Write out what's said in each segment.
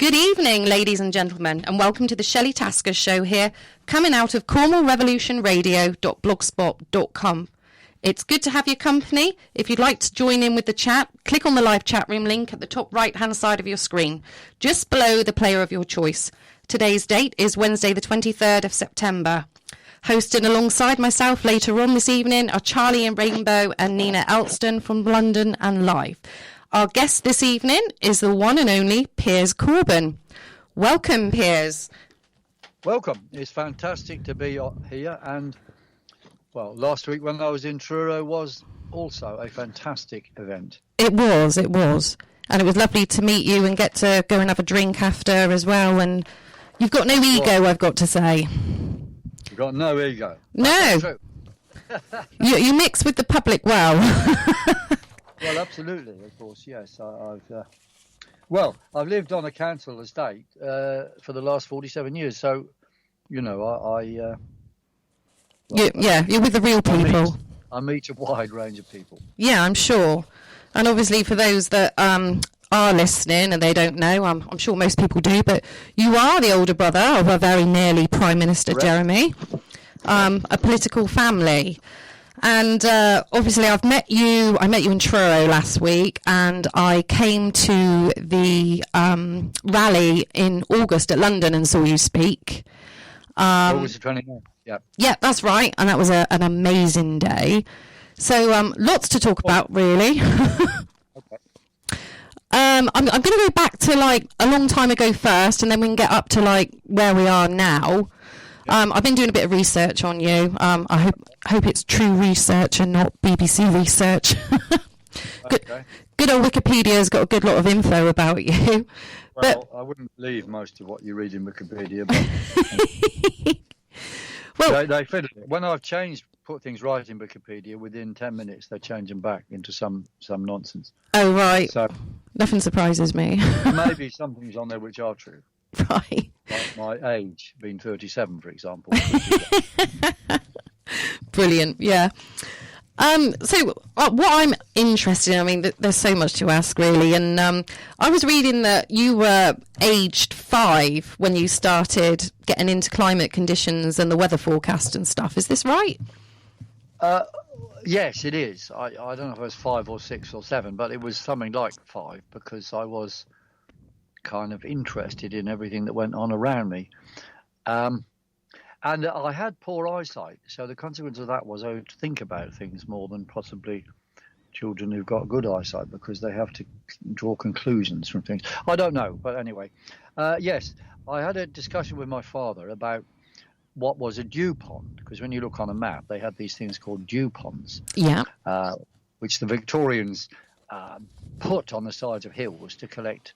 Good evening, ladies and gentlemen, and welcome to the Shelley Tasker Show here, coming out of CornwallRevolutionRadio.blogspot.com. It's good to have your company. If you'd like to join in with the chat, click on the live chat room link at the top right-hand side of your screen, just below the player of your choice. Today's date is Wednesday, the 23rd of September. Hosted alongside myself later on this evening are Charlie and Rainbow and Nina Elston from London and Live. Our guest this evening is the one and only Piers Corbyn. Welcome, Piers. Welcome. It's fantastic to be here. And, well, last week when I was in Truro was also a fantastic event. It was. And it was lovely to meet you and get to go and have a drink after as well. And you've got no ego, I've got to say. You've got no ego. No. you mix with the public well. Well, absolutely, of course, yes. I've lived on a council estate for the last 47 years, so, you know, you're with the real people. I meet a wide range of people. Yeah, I'm sure. And obviously for those that are listening and they don't know, I'm sure most people do, but you are the older brother of a very nearly Prime Minister, correct. Jeremy, a political family. And obviously I met you in Truro last week, and I came to the rally in August at London and saw you speak. August 29th, yeah. Yeah, that's right, and that was an amazing day. So lots to talk about, really. Okay. I'm going to go back to like a long time ago first, and then we can get up to like where we are now. I've been doing a bit of research on you. I hope it's true research and not BBC research. Good old Wikipedia's got a good lot of info about you. Well, I wouldn't believe most of what you read in Wikipedia. But they fit it. When I've put things right in Wikipedia, within 10 minutes they change them back into some nonsense. Oh, right. So nothing surprises me. Maybe some things on there which are true. Right. Like my age, being 37, for example. Brilliant, yeah. So what I'm interested in, I mean, there's so much to ask, really. And I was reading that you were aged 5 when you started getting into climate conditions and the weather forecast and stuff. Is this right? Yes, it is. I don't know if it was 5 or 6 or 7, but it was something like 5, because I was kind of interested in everything that went on around me. And I had poor eyesight, so the consequence of that was I would think about things more than possibly children who've got good eyesight, because they have to draw conclusions from things. I don't know, but anyway. Yes, I had a discussion with my father about what was a dew pond, because when you look on a map, they had these things called dew ponds, which the Victorians put on the sides of hills to collect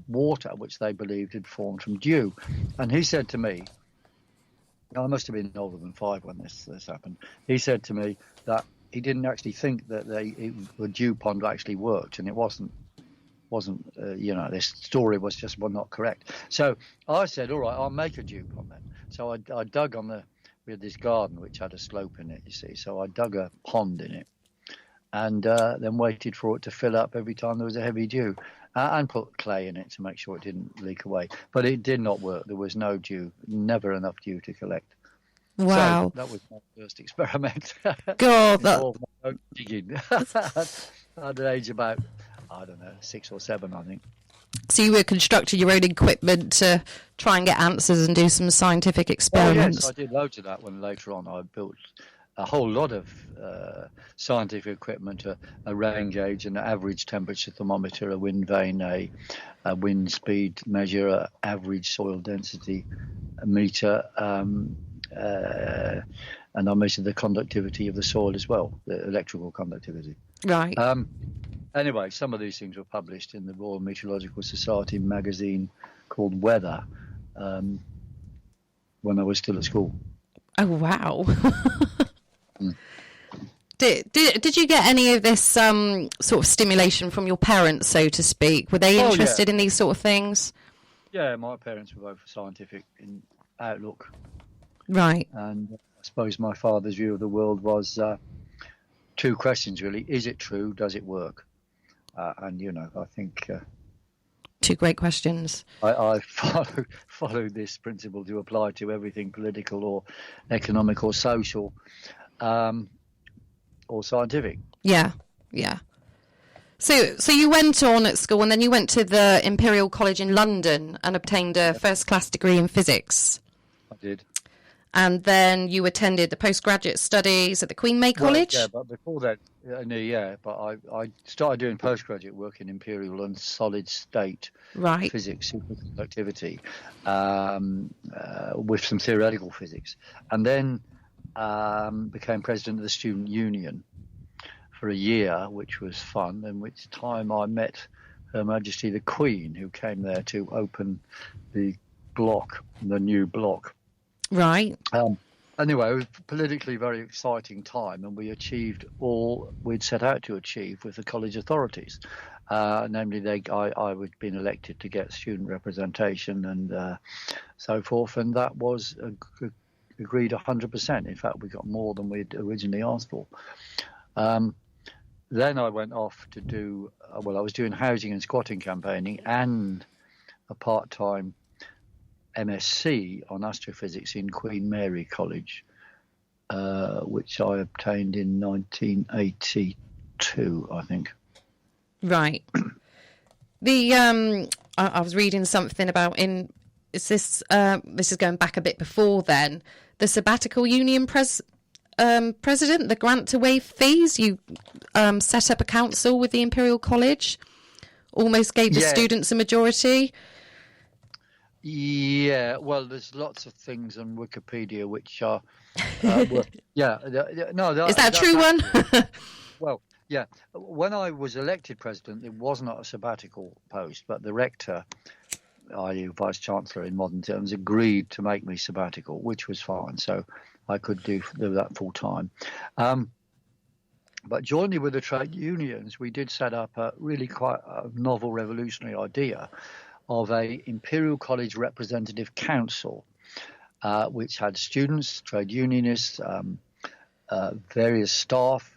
water, which they believed had formed from dew. And he said to me, I must have been older than 5 when this happened. He said to me that he didn't actually think that the dew pond actually worked, and it wasn't. This story was just not correct. So I said, all right, I'll make a dew pond then. So I dug we had this garden which had a slope in it, you see. So I dug a pond in it, and then waited for it to fill up every time there was a heavy dew. And put clay in it to make sure it didn't leak away. But it did not work. There was no dew, never enough dew to collect. Wow. So that was my first experiment. God, my own digging. At an age about, 6 or 7, I think. So you were constructing your own equipment to try and get answers and do some scientific experiments? Oh, yes, I did loads of that when later on I built a whole lot of scientific equipment, a rain gauge, an average temperature thermometer, a wind vane, a wind speed measure, a average soil density meter, and I measured the conductivity of the soil as well, the electrical conductivity. Right. Anyway, some of these things were published in the Royal Meteorological Society magazine called Weather when I was still at school. Oh, wow. Did you get any of this sort of stimulation from your parents, so to speak? Were they interested in these sort of things? Yeah, my parents were both scientific in outlook. Right. And I suppose my father's view of the world was 2 questions, really. Is it true? Does it work? And, I think Two great questions. I follow this principle to apply to everything political or economic or social or scientific. Yeah. So you went on at school, and then you went to the Imperial College in London and obtained a first-class degree in physics. I did. And then you attended the postgraduate studies at the Queen May College? Yeah, but before that, I started doing postgraduate work in Imperial and solid state physics, superconductivity, with some theoretical physics. And then became president of the Student Union for a year, which was fun, in which time I met Her Majesty the Queen, who came there to open the new block. Right. Anyway, it was a politically very exciting time, and we achieved all we'd set out to achieve with the college authorities. Namely, I had been elected to get student representation and so forth, and that was agreed 100%. In fact, we got more than we'd originally asked for. Then I went off to do, I was doing housing and squatting campaigning and a part-time MSc on astrophysics in Queen Mary College, which I obtained in 1982, I think. Right. I was reading something about this is going back a bit before then, the Sabbatical Union president, the grant to waive fees. You set up a council with the Imperial College, almost gave the students a majority. Yeah, well, there's lots of things on Wikipedia which are, is that a true one? Well, yeah. When I was elected president, it was not a sabbatical post, but the rector, i.e. vice chancellor in modern terms, agreed to make me sabbatical, which was fine. So I could do that full time. But jointly with the trade unions, we did set up a really quite a novel revolutionary idea of a Imperial College Representative Council, which had students, trade unionists, various staff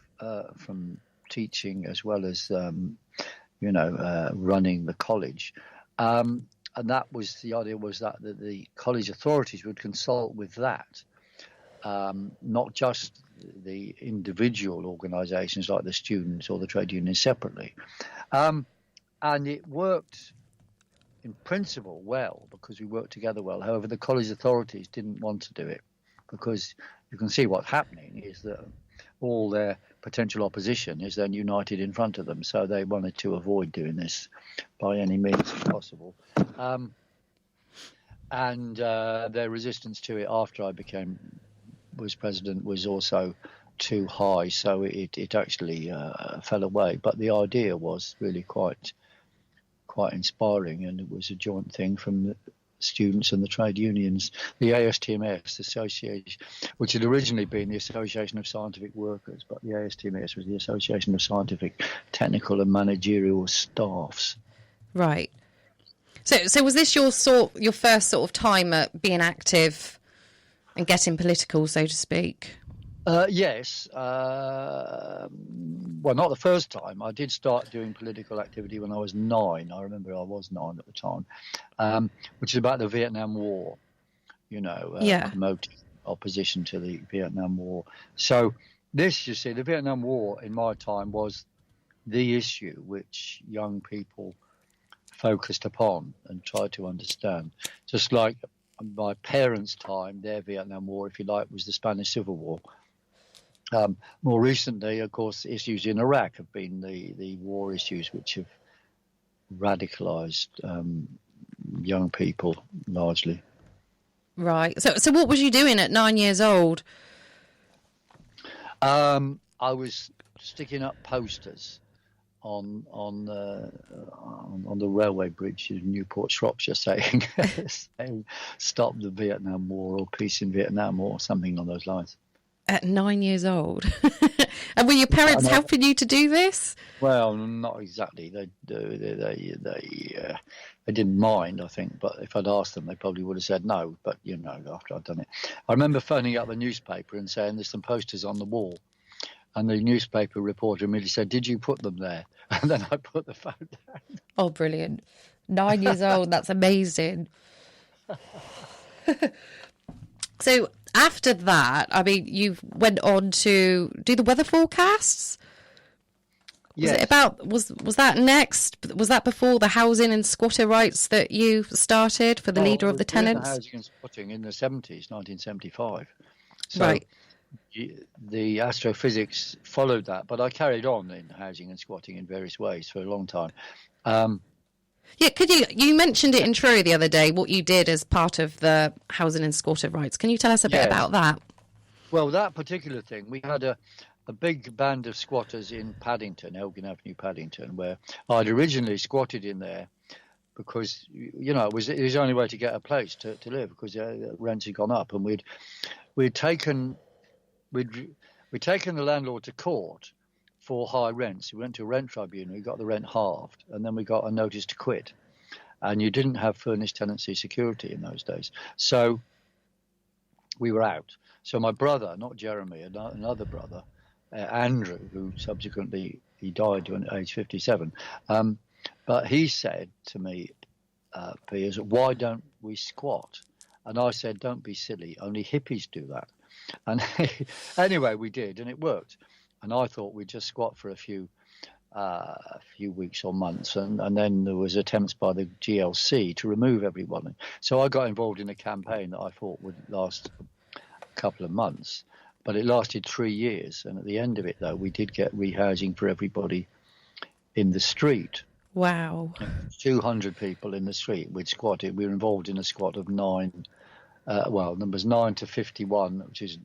from teaching as well as, running the college. And that was the idea, was that the college authorities would consult with that, not just the individual organisations like the students or the trade unions separately. And it worked in principle well, because we worked together well. However, the college authorities didn't want to do it, because you can see what's happening is that all their potential opposition is then united in front of them. So they wanted to avoid doing this by any means possible. And their resistance to it after I was president was also too high, so it actually fell away. But the idea was really quite inspiring, and it was a joint thing from the students and the trade unions. The ASTMS association, which had originally been the Association of Scientific Workers, but the ASTMS was the Association of Scientific, Technical and Managerial Staffs. Right. So was this your first sort of time at being active and getting political, so to speak? Yes. Well, not the first time. I did start doing political activity when I was 9. I remember I was 9 at the time, which is about the Vietnam War, promoting opposition to the Vietnam War. So this, you see, the Vietnam War in my time was the issue which young people focused upon and tried to understand. Just like my parents' time, their Vietnam War, if you like, was the Spanish Civil War. More recently, of course, issues in Iraq have been the war issues which have radicalised young people largely. Right. So what was you doing at 9 years old? I was sticking up posters on the railway bridge in Newport, Shropshire, saying "Stop the Vietnam War" or "Peace in Vietnam" or something on those lines. At 9 years old. And were your parents helping you to do this? Well, not exactly. They didn't mind, I think, but if I'd asked them, they probably would have said no. But after I'd done it, I remember phoning up the newspaper and saying there's some posters on the wall, and the newspaper reporter immediately said, "Did you put them there?" And then I put the phone down. Oh, brilliant. 9 years old. That's amazing. So after that, I mean, you went on to do the weather forecasts. Was Yes. it about, was that next? Was that before the housing and squatter rights that you started for the leader of the I was doing tenants? housing and squatting in the 70s, 1975. So Right. the astrophysics followed that, but I carried on in housing and squatting in various ways for a long time. Yeah, you mentioned it in Truro the other day, what you did as part of the housing and squatter rights. Can you tell us a bit Yes. about that? Well, that particular thing, we had a big band of squatters in Paddington, Elgin Avenue, Paddington, where I'd originally squatted in there because, it was the only way to get a place to live, because rents had gone up, and we'd taken the landlord to court for high rents. We went to a rent tribunal, we got the rent halved, and then we got a notice to quit. And you didn't have furnished tenancy security in those days. So we were out. So my brother, not Jeremy, another brother, Andrew, who subsequently he died at age 57, but he said to me, Piers, why don't we squat? And I said, don't be silly, only hippies do that. And anyway, we did, and it worked. And I thought we'd just squat for a few weeks or months, and then there was attempts by the GLC to remove everyone. So I got involved in a campaign that I thought would last a couple of months, but it lasted 3 years. And at the end of it, though, we did get rehousing for everybody in the street. Wow. 200 people in the street. We'd squatted. We were involved in a squat of 9. Numbers 9 to 51, which is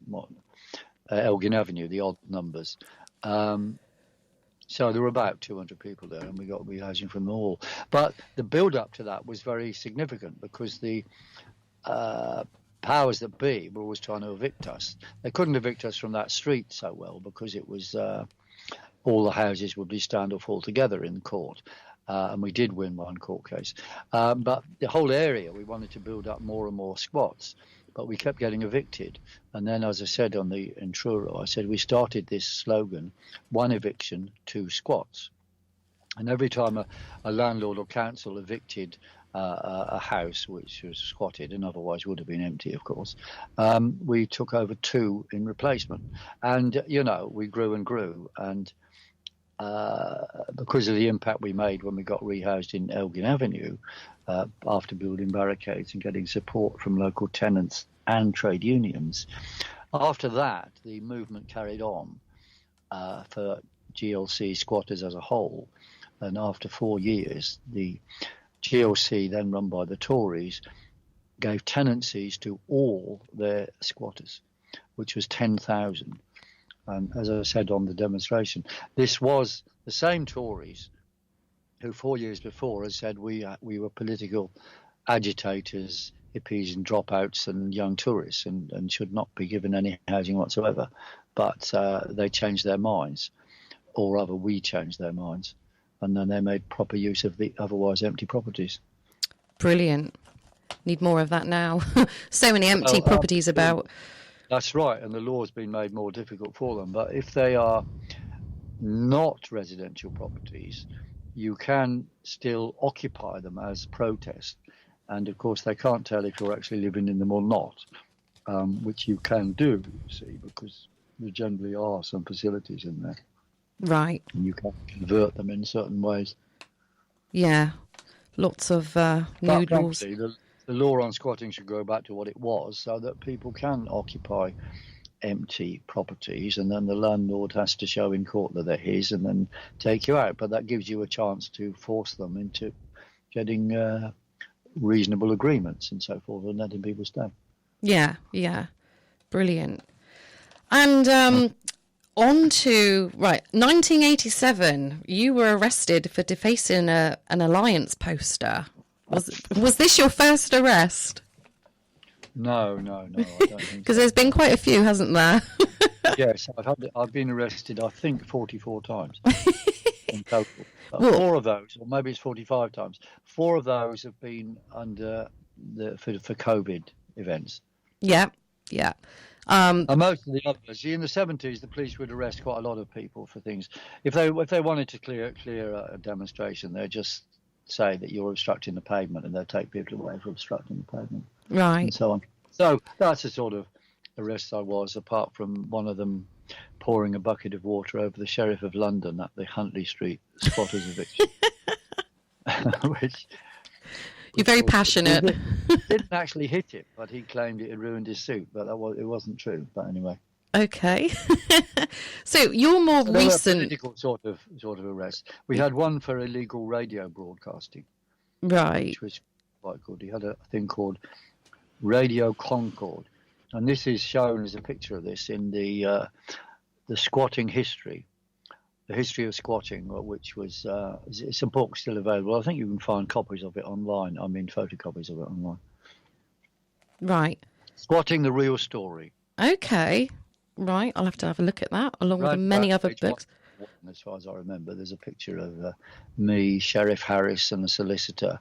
Elgin Avenue, the odd numbers. So there were about 200 people there, and we got rehousing from them all. But the build-up to that was very significant, because the powers that be were always trying to evict us. They couldn't evict us from that street so well, because it was all the houses would be standoff altogether in court. And we did win one court case. But the whole area, we wanted to build up more and more squats, but we kept getting evicted. And then, as I said in Truro, I said we started this slogan, 1 eviction, 2 squats. And every time a landlord or council evicted a house which was squatted and otherwise would have been empty, of course, we took over 2 in replacement. And, we grew and grew. And because of the impact we made when we got rehoused in Elgin Avenue, after building barricades and getting support from local tenants and trade unions, after that the movement carried on for GLC squatters as a whole. And after 4 years, the GLC, then run by the Tories, gave tenancies to all their squatters, which was 10,000. And as I said on the demonstration, this was the same Tories who 4 years before had said we were political agitators, hippies and dropouts and young tourists, and should not be given any housing whatsoever. But they changed their minds, or rather we changed their minds, and then they made proper use of the otherwise empty properties. Brilliant. Need more of that now. So many empty properties about. That's right, and the law's been made more difficult for them. But if they are not residential properties, you can still occupy them as protest. And of course, they can't tell if you're actually living in them or not, which you can do, you see, because there generally are some facilities in there. Right. And you can convert them in certain ways. Yeah, lots of new laws. The law on squatting should go back to what it was, so that people can occupy empty properties, and then the landlord has to show in court that they're his and then take you out. But that gives you a chance to force them into getting reasonable agreements and so forth, and letting people stay. Yeah. Brilliant. And on to, 1987, you were arrested for defacing an Alliance poster. Was this your first arrest? No, I don't think Because there's been quite a few, hasn't there? Yes, I've been arrested, I think, 44 times in total. 4 of those, or maybe it's 45 times. 4 of those have been under for COVID events. Yeah. And most of the others, in the 70s, the police would arrest quite a lot of people for things. If they wanted to clear a demonstration, they just say that you're obstructing the pavement, and they'll take people away for obstructing the pavement, Right. and so on. So that's the sort of arrest I was, apart from one of them pouring a bucket of water over the Sheriff of London at the Huntley Street squatters eviction. which You're very passionate. Didn't actually hit it, but he claimed it had ruined his suit, but it wasn't true. But anyway. Okay. So your more recent political sort of arrest. We had one for illegal radio broadcasting, right, which was quite good. He had a thing called Radio Concord, and this is shown as a picture of this in the squatting history. The history of squatting, which was it's a book still available. I think you can find copies of it online. I mean, photocopies of it online. Right. Squatting: The Real Story. Okay. Right. I'll have to have a look at that, along with many other books. As far as I remember, there's a picture of me, Sheriff Harris, and the solicitor.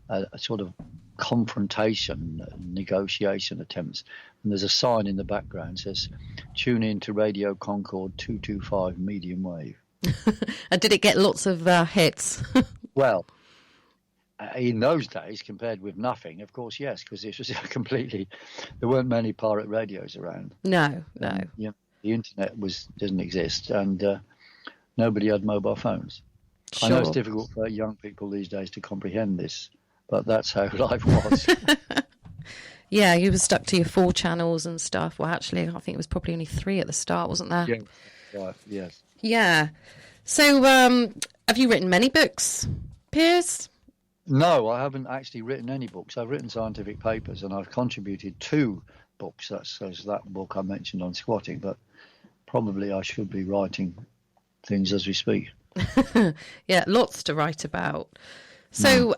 A sort of confrontation, negotiation attempts. And there's a sign in the background that says, "Tune in to Radio Concord 225 medium wave." And did it get lots of hits? Well, in those days, compared with nothing, of course, yes, because this was there weren't many pirate radios around. No. The internet doesn't exist, and nobody had mobile phones. Sure. I know it's difficult for young people these days to comprehend this, but that's how life was. Yeah, you were stuck to your 4 channels and stuff. Well, actually, I think it was probably only 3 at the start, wasn't there? Yeah, right, yes. Yeah. So, have you written many books, Piers? No, I haven't actually written any books. I've written scientific papers, and I've contributed 2 books. That's that book I mentioned on squatting, but probably I should be writing things as we speak. Yeah, lots to write about. So,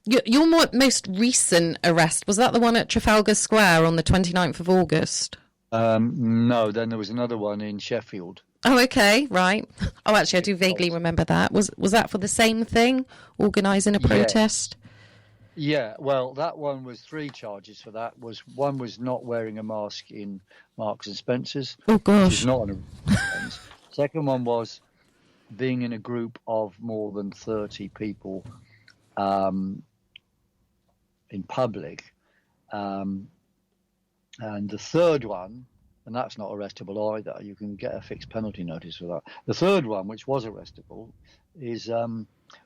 your most recent arrest, was that the one at Trafalgar Square on the 29th of August? No, then there was another one in Sheffield. Oh, okay, right. Oh, actually, I do vaguely remember that. Was that for the same thing, organising a protest? Yeah, well, that one was 3 charges for that. One was not wearing a mask in Marks and Spencer's. Oh, gosh. Which is not an offence. Second one was being in a group of more than 30 people in public. And the third one, and that's not arrestable either, you can get a fixed penalty notice for that. The third one, which was arrestable, is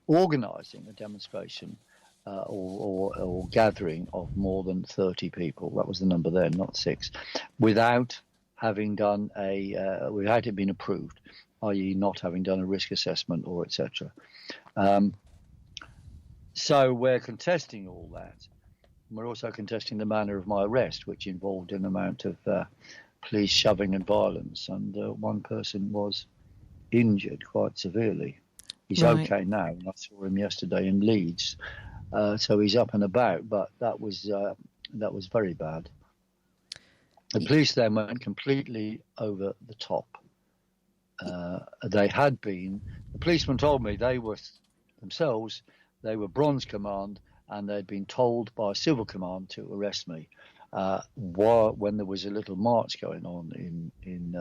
organising a demonstration or gathering of more than 30 people. That was the number then, not 6, without having done without it being approved, i.e. not having done a risk assessment or etc. So we're contesting all that. We're also contesting the manner of my arrest, which involved an amount of police shoving and violence, and one person was injured quite severely. He's okay now, and I saw him yesterday in Leeds, so he's up and about, but that was very bad. The police then went completely over the top. The policeman told me they were Bronze Command, and they'd been told by Civil Command to arrest me when there was a little march going on in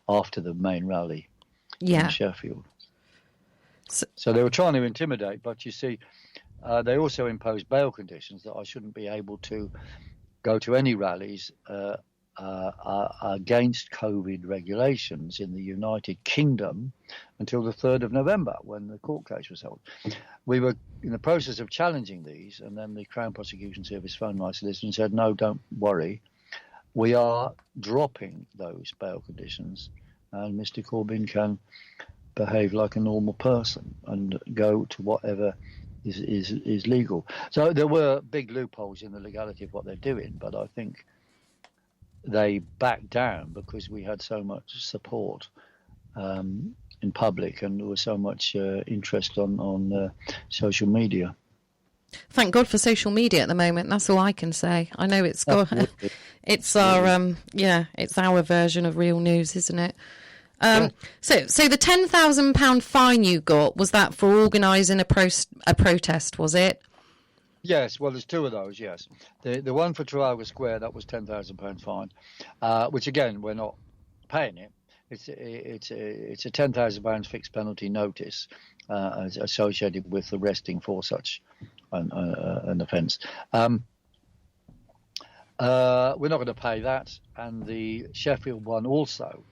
after the main rally in Sheffield. So they were trying to intimidate, but you see, they also imposed bail conditions that I shouldn't be able to go to any rallies against COVID regulations in the United Kingdom until the 3rd of November, when the court case was held. We were in the process of challenging these, and then the Crown Prosecution Service phoned my solicitor and said, "No, don't worry. We are dropping those bail conditions, and Mr. Corbyn can behave like a normal person and go to whatever is legal." So there were big loopholes in the legality of what they're doing, but I think they backed down because we had so much support in public, and there was so much interest on social media. Thank God for social media at the moment. That's all I can say. I know it's our it's our version of real news, isn't it? So the £10,000 fine you got, was that for organising a protest? Was it? Yes, well, there's 2 of those. Yes, the one for Trafalgar Square, that was £10,000 fine, which again we're not paying it. it's a £10,000 fixed penalty notice associated with arresting for such an offence. We're not going to pay that, and the Sheffield one also.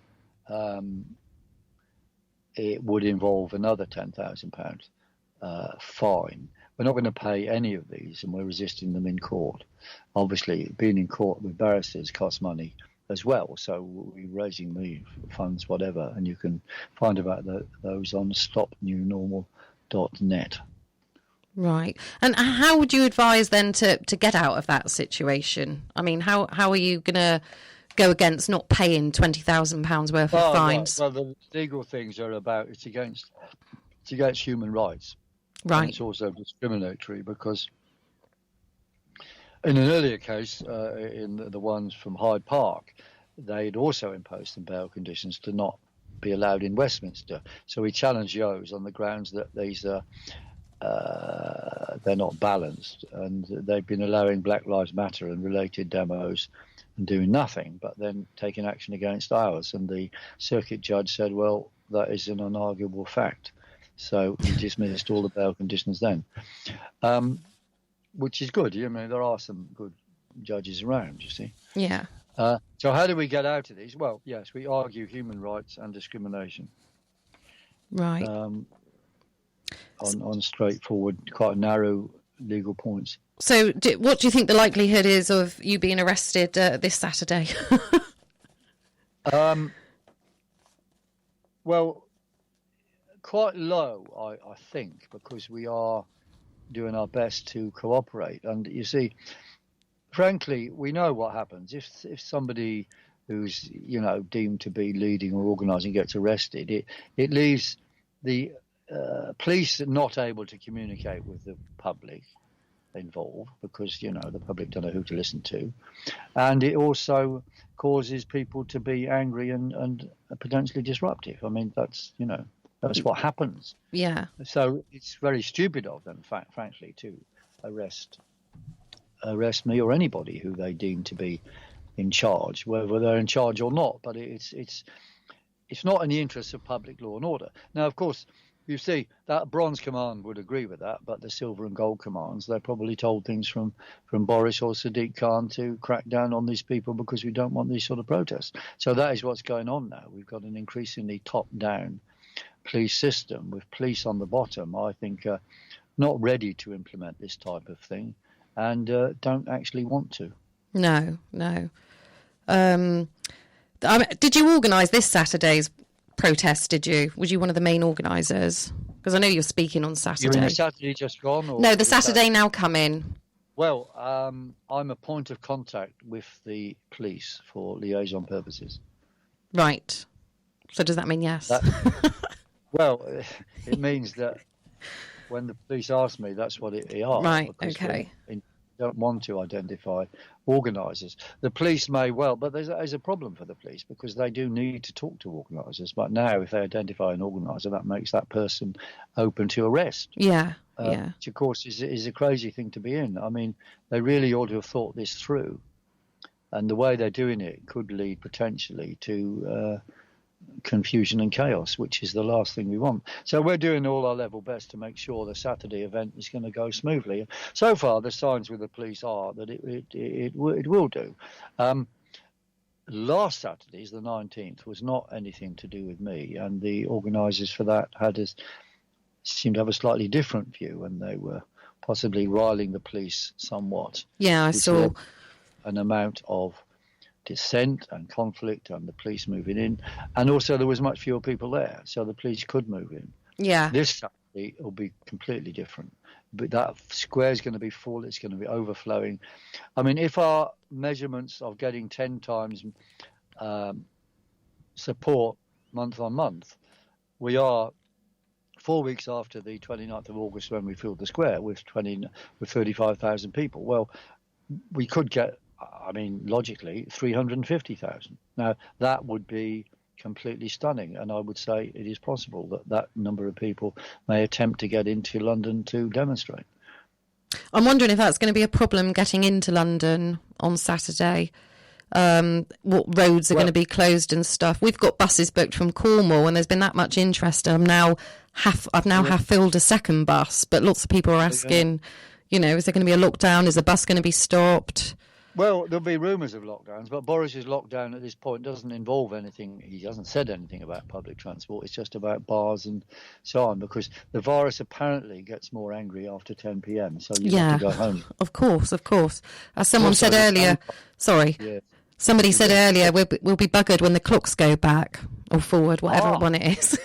It would involve another £10,000 fine. We're not going to pay any of these, and we're resisting them in court. Obviously, being in court with barristers costs money as well, so we're raising the funds, whatever, and you can find about those on stopnewnormal.net. Right. And how would you advise then to get out of that situation? I mean, how are you going to go against not paying £20,000 worth of fines? Well, the legal things are about it's against human rights. Right. And it's also discriminatory because in an earlier case, in the ones from Hyde Park, they'd also imposed some bail conditions to not be allowed in Westminster. So we challenged those on the grounds that these are they're not balanced, and they've been allowing Black Lives Matter and related demos and doing nothing, but then taking action against ours. And the circuit judge said, well, that is an unarguable fact. So he dismissed all the bail conditions then, which is good. I mean, there are some good judges around, you see. Yeah. So how do we get out of these? Well, yes, we argue human rights and discrimination. Right. On straightforward, quite narrow legal points. So what do you think the likelihood is of you being arrested this Saturday? Well, quite low, I think, because we are doing our best to cooperate. And you see, frankly, we know what happens. If somebody who's, deemed to be leading or organising gets arrested, it leaves the police not able to communicate with the public involved because, the public don't know who to listen to. And it also causes people to be angry and potentially disruptive. I mean, that's what happens. Yeah. So it's very stupid of them, frankly, to arrest me or anybody who they deem to be in charge, whether they're in charge or not. But it's not in the interests of public law and order. Now, of course, you see, that Bronze Command would agree with that, but the Silver and Gold Commands, they're probably told things from Boris or Sadiq Khan to crack down on these people because we don't want these sort of protests. So that is what's going on now. We've got an increasingly top-down police system with police on the bottom, I think, not ready to implement this type of thing and don't actually want to. No. Did you organise this Saturday's protest, did you? Was you one of the main organisers? Because I know you're speaking on Saturday. You mean the Saturday just gone? Or no, the Saturday now coming. Well, I'm a point of contact with the police for liaison purposes. Right. So does that mean yes? Well, it means that when the police ask me, that's what it are. Right, okay. They don't want to identify organisers. The police may well, but there's a problem for the police because they do need to talk to organisers. But now if they identify an organiser, that makes that person open to arrest. Yeah, which, of course, is a crazy thing to be in. I mean, they really ought to have thought this through. And the way they're doing it could lead potentially to confusion and chaos, which is the last thing we want. So we're doing all our level best to make sure the Saturday event is going to go smoothly. So far, the signs with the police are that it will do. Last Saturday's, the 19th, was not anything to do with me, and the organisers for that seemed to have a slightly different view, and they were possibly riling the police somewhat. Yeah, I saw an amount of dissent and conflict and the police moving in, and also there was much fewer people there, so the police could move in. Yeah. This Saturday will be completely different, but that square is going to be full, it's going to be overflowing. I mean, if our measurements of getting 10 times support month on month, we are 4 weeks after the 29th of August when we filled the square with 35,000 people. Well, we could get, logically, 350,000. Now, that would be completely stunning, and I would say it is possible that number of people may attempt to get into London to demonstrate. I'm wondering if that's going to be a problem getting into London on Saturday. what roads are going to be closed and stuff. We've got buses booked from Cornwall, and there's been that much interest. I've now half filled a second bus, but lots of people are asking, is there going to be a lockdown? Is the bus going to be stopped? Well, there'll be rumours of lockdowns, but Boris's lockdown at this point doesn't involve anything. He hasn't said anything about public transport. It's just about bars and so on, because the virus apparently gets more angry after 10 p.m. So you have to go home. Of course. As someone said earlier, somebody said earlier, we'll be buggered when the clocks go back or forward, whatever one it is.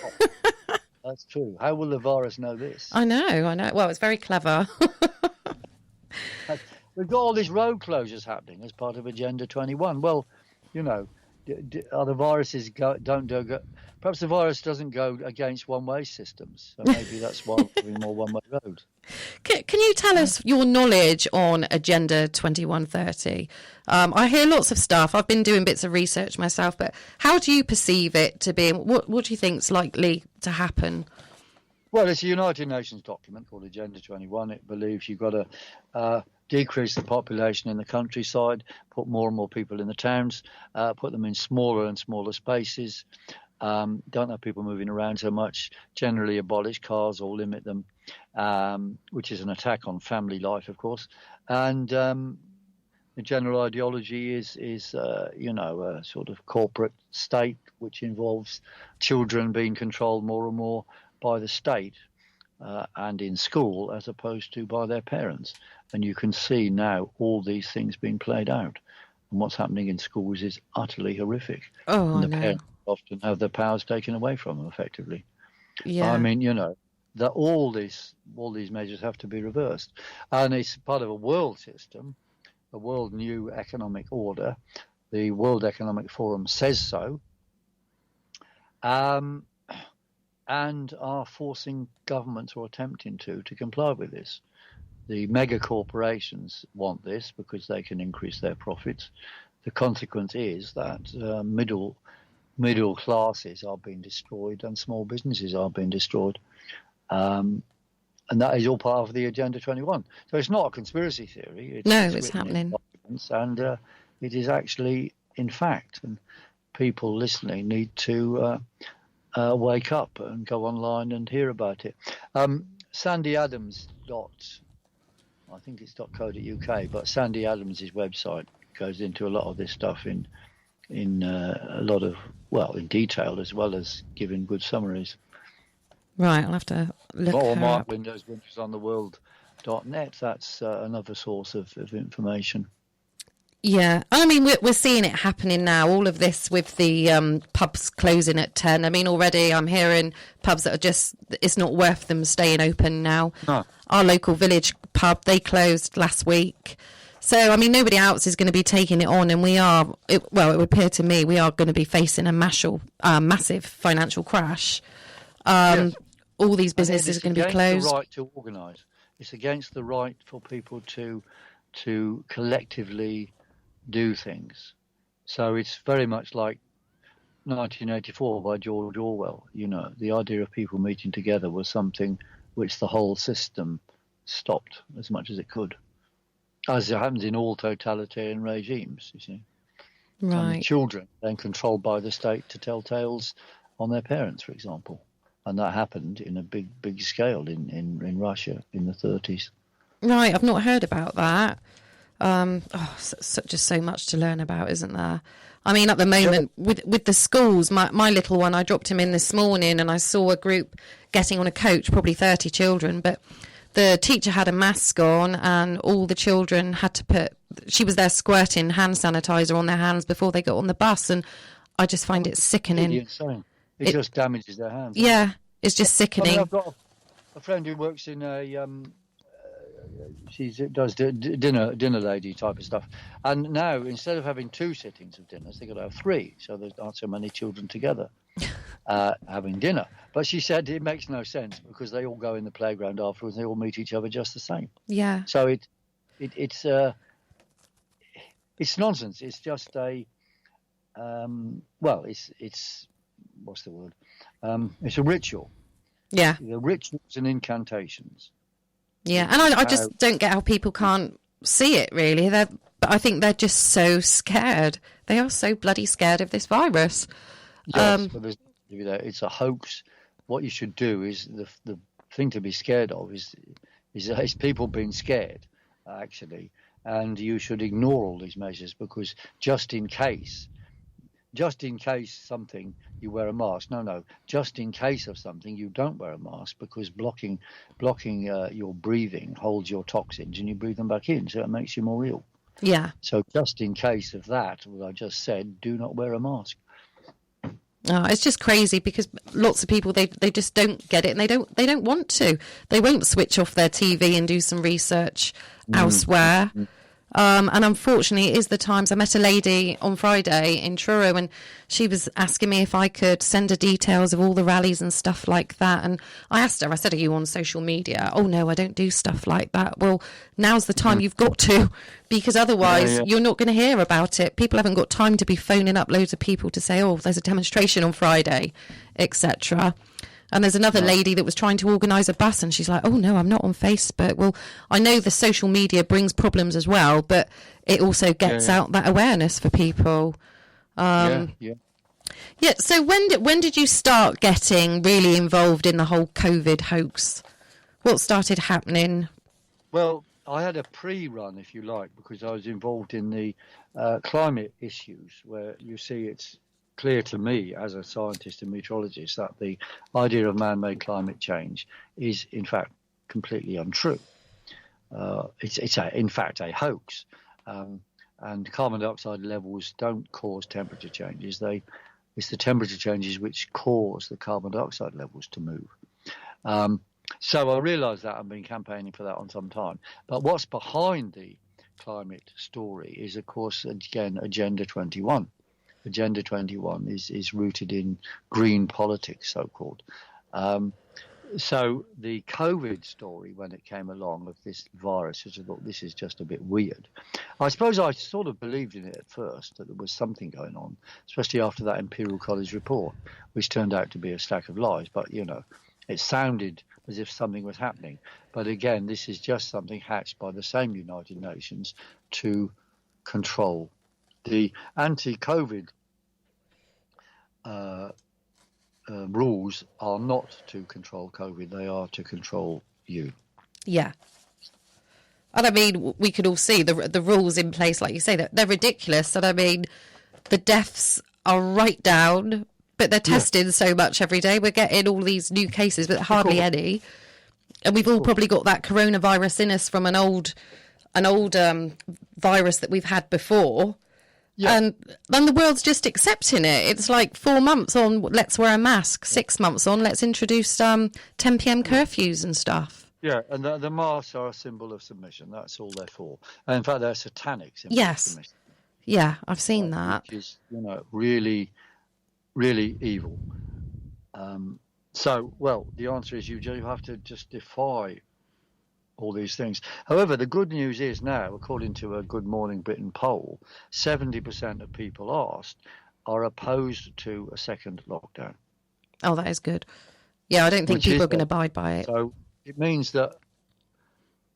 That's true. How will the virus know this? I know. Well, it's very clever. We've got all these road closures happening as part of Agenda 21. Well, other viruses don't go. Perhaps the virus doesn't go against one-way systems, so maybe that's why we're having more one-way roads. Can you tell us your knowledge on Agenda 2130? I hear lots of stuff. I've been doing bits of research myself, but how do you perceive it to be? What do you think is likely to happen? Well, it's a United Nations document called Agenda 21. It believes you've got to decrease the population in the countryside, put more and more people in the towns, put them in smaller and smaller spaces, don't have people moving around so much, generally abolish cars or limit them, which is an attack on family life, of course. And the general ideology is a sort of corporate state, which involves children being controlled more and more by the state and in school as opposed to by their parents. And you can see now all these things being played out. And what's happening in schools is utterly horrific. And the parents often have their powers taken away from them, effectively. Yeah. I mean, that all these measures have to be reversed. And it's part of a world system, a world new economic order. The World Economic Forum says so. And are forcing governments, or attempting to comply with this. The mega corporations want this because they can increase their profits. The consequence is that middle classes are being destroyed and small businesses are being destroyed. And that is all part of the Agenda 21. So it's not a conspiracy theory. It's happening. And it is actually, in fact, and people listening need to wake up and go online and hear about it. Sandy Adams I think it's .co.uk, but Sandy Adams' website goes into a lot of this stuff in a lot of, in detail, as well as giving good summaries. Right, I'll have to look Or Mark up. Windows Winters on the world.net. That's another source of information. Yeah, I mean, we're seeing it happening now, all of this with the pubs closing at 10. I mean, already I'm hearing pubs that it's not worth them staying open now. No. Our local village pub, they closed last week. So, I mean, nobody else is going to be taking it on, and it would appear to me, we are going to be facing a massive financial crash. Yes. All these businesses are going to be closed. It's against the right to organise. It's against the right for people to collectively do things. So it's very much like 1984 by George Orwell. The idea of people meeting together was something which the whole system stopped as much as it could, as it happens in all totalitarian regimes, you see. Right. And children then controlled by the state to tell tales on their parents, for example. And that happened in a big scale in Russia in the 30s. Right, I've not heard about that. Just so much to learn about, isn't there? I mean, at the moment, with the schools, my little one, I dropped him in this morning and I saw a group getting on a coach, probably 30 children, but the teacher had a mask on and all the children had to she was there squirting hand sanitizer on their hands before they got on the bus, and I just find it sickening. Insane. It just damages their hands. Yeah, it's just sickening. I've got a friend who works in a... she does dinner lady type of stuff, and now instead of having 2 sittings of dinners, they've got to have 3, so there aren't so many children together having dinner. But she said it makes no sense because they all go in the playground afterwards, and they all meet each other just the same. Yeah. So it's nonsense. It's just it's what's the word? It's a ritual. Yeah. The rituals and incantations. Yeah, and I just don't get how people can't see it, really. But I think they're just so scared. They are so bloody scared of this virus. Yes, but it's a hoax. What you should do is the thing to be scared of is people being scared, actually, and you should ignore all these measures because just in case something, you wear a mask. No, just in case of something, you don't wear a mask because blocking your breathing holds your toxins and you breathe them back in, so it makes you more ill. Yeah. So just in case of that, what I just said, do not wear a mask. Oh, it's just crazy because lots of people they just don't get it and they don't want to. They won't switch off their TV and do some research elsewhere. And unfortunately, it is the times. I met a lady on Friday in Truro and she was asking me if I could send her details of all the rallies and stuff like that. And I asked her, I said, are you on social media? Oh, no, I don't do stuff like that. Well, now's the time you've got to, because otherwise you're not going to hear about it. People haven't got time to be phoning up loads of people to say, oh, there's a demonstration on Friday, etc. And there's another lady that was trying to organise a bus and she's like, oh, no, I'm not on Facebook. Well, I know the social media brings problems as well, but it also gets out that awareness for people. Yeah, so when did you start getting really involved in the whole COVID hoax? What started happening? Well, I had a pre-run, if you like, because I was involved in the climate issues where you see it's clear to me as a scientist and meteorologist that the idea of man-made climate change is in fact completely untrue. It's in fact a hoax, and carbon dioxide levels don't cause temperature changes. It's the temperature changes which cause the carbon dioxide levels to move. So I realised that. I've been campaigning for that on some time. But what's behind the climate story is, of course, again, Agenda 21. Agenda 21 is rooted in green politics, so-called. So the COVID story, when it came along of this virus, I thought this is just a bit weird. I suppose I sort of believed in it at first, that there was something going on, especially after that Imperial College report, which turned out to be a stack of lies. But, it sounded as if something was happening. But again, this is just something hatched by the same United Nations to control. The anti-COVID rules are not to control COVID, they are to control you. Yeah. And I mean, we could all see the rules in place, like you say, that they're ridiculous. And I mean, the deaths are right down, but they're testing so much every day. We're getting all these new cases, but hardly any. And we've all probably got that coronavirus in us from an old virus that we've had before. Yeah. And then the world's just accepting it. It's like 4 months on, let's wear a mask. 6 months on, let's introduce 10 p.m. curfews and stuff. Yeah, and the masks are a symbol of submission. That's all they're for. And in fact, they're satanic symbols of submission. Yeah, I've seen that. Which is, really, really evil. So, well, the answer is you have to just defy all these things. However, the good news is now, according to a Good Morning Britain poll, 70% of people asked are opposed to a second lockdown. Oh, that is good. Yeah, I don't think people are going to abide by it. So it means that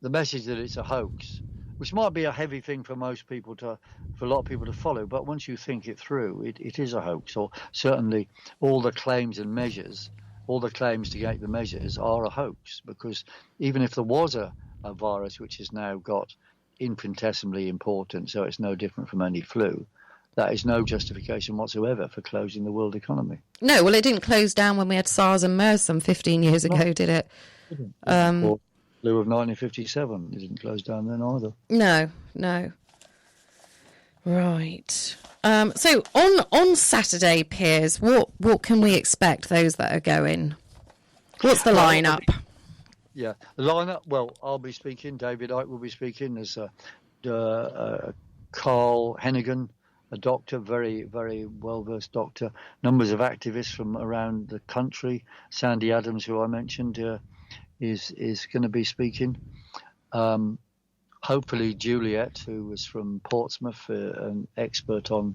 the message that it's a hoax, which might be a heavy thing for most people for a lot of people to follow, but once you think it through, it is a hoax. Or certainly all the claims and measures, all the claims to get the measures are a hoax, because even if there was a virus which has now got infinitesimally important, so it's no different from any flu, that is no justification whatsoever for closing the world economy. No, well, it didn't close down when we had SARS and MERS some 15 years ago, did it? Or flu of 1957, it didn't close down then either. No. Right. So on Saturday, Piers, what can we expect, those that are going? What's the lineup? Yeah, the lineup. Well, I'll be speaking. David Icke will be speaking. There's Carl Hennigan, a doctor, very, very well-versed doctor. Numbers of activists from around the country. Sandy Adams, who I mentioned, is going to be speaking. Hopefully Juliet, who was from Portsmouth, an expert on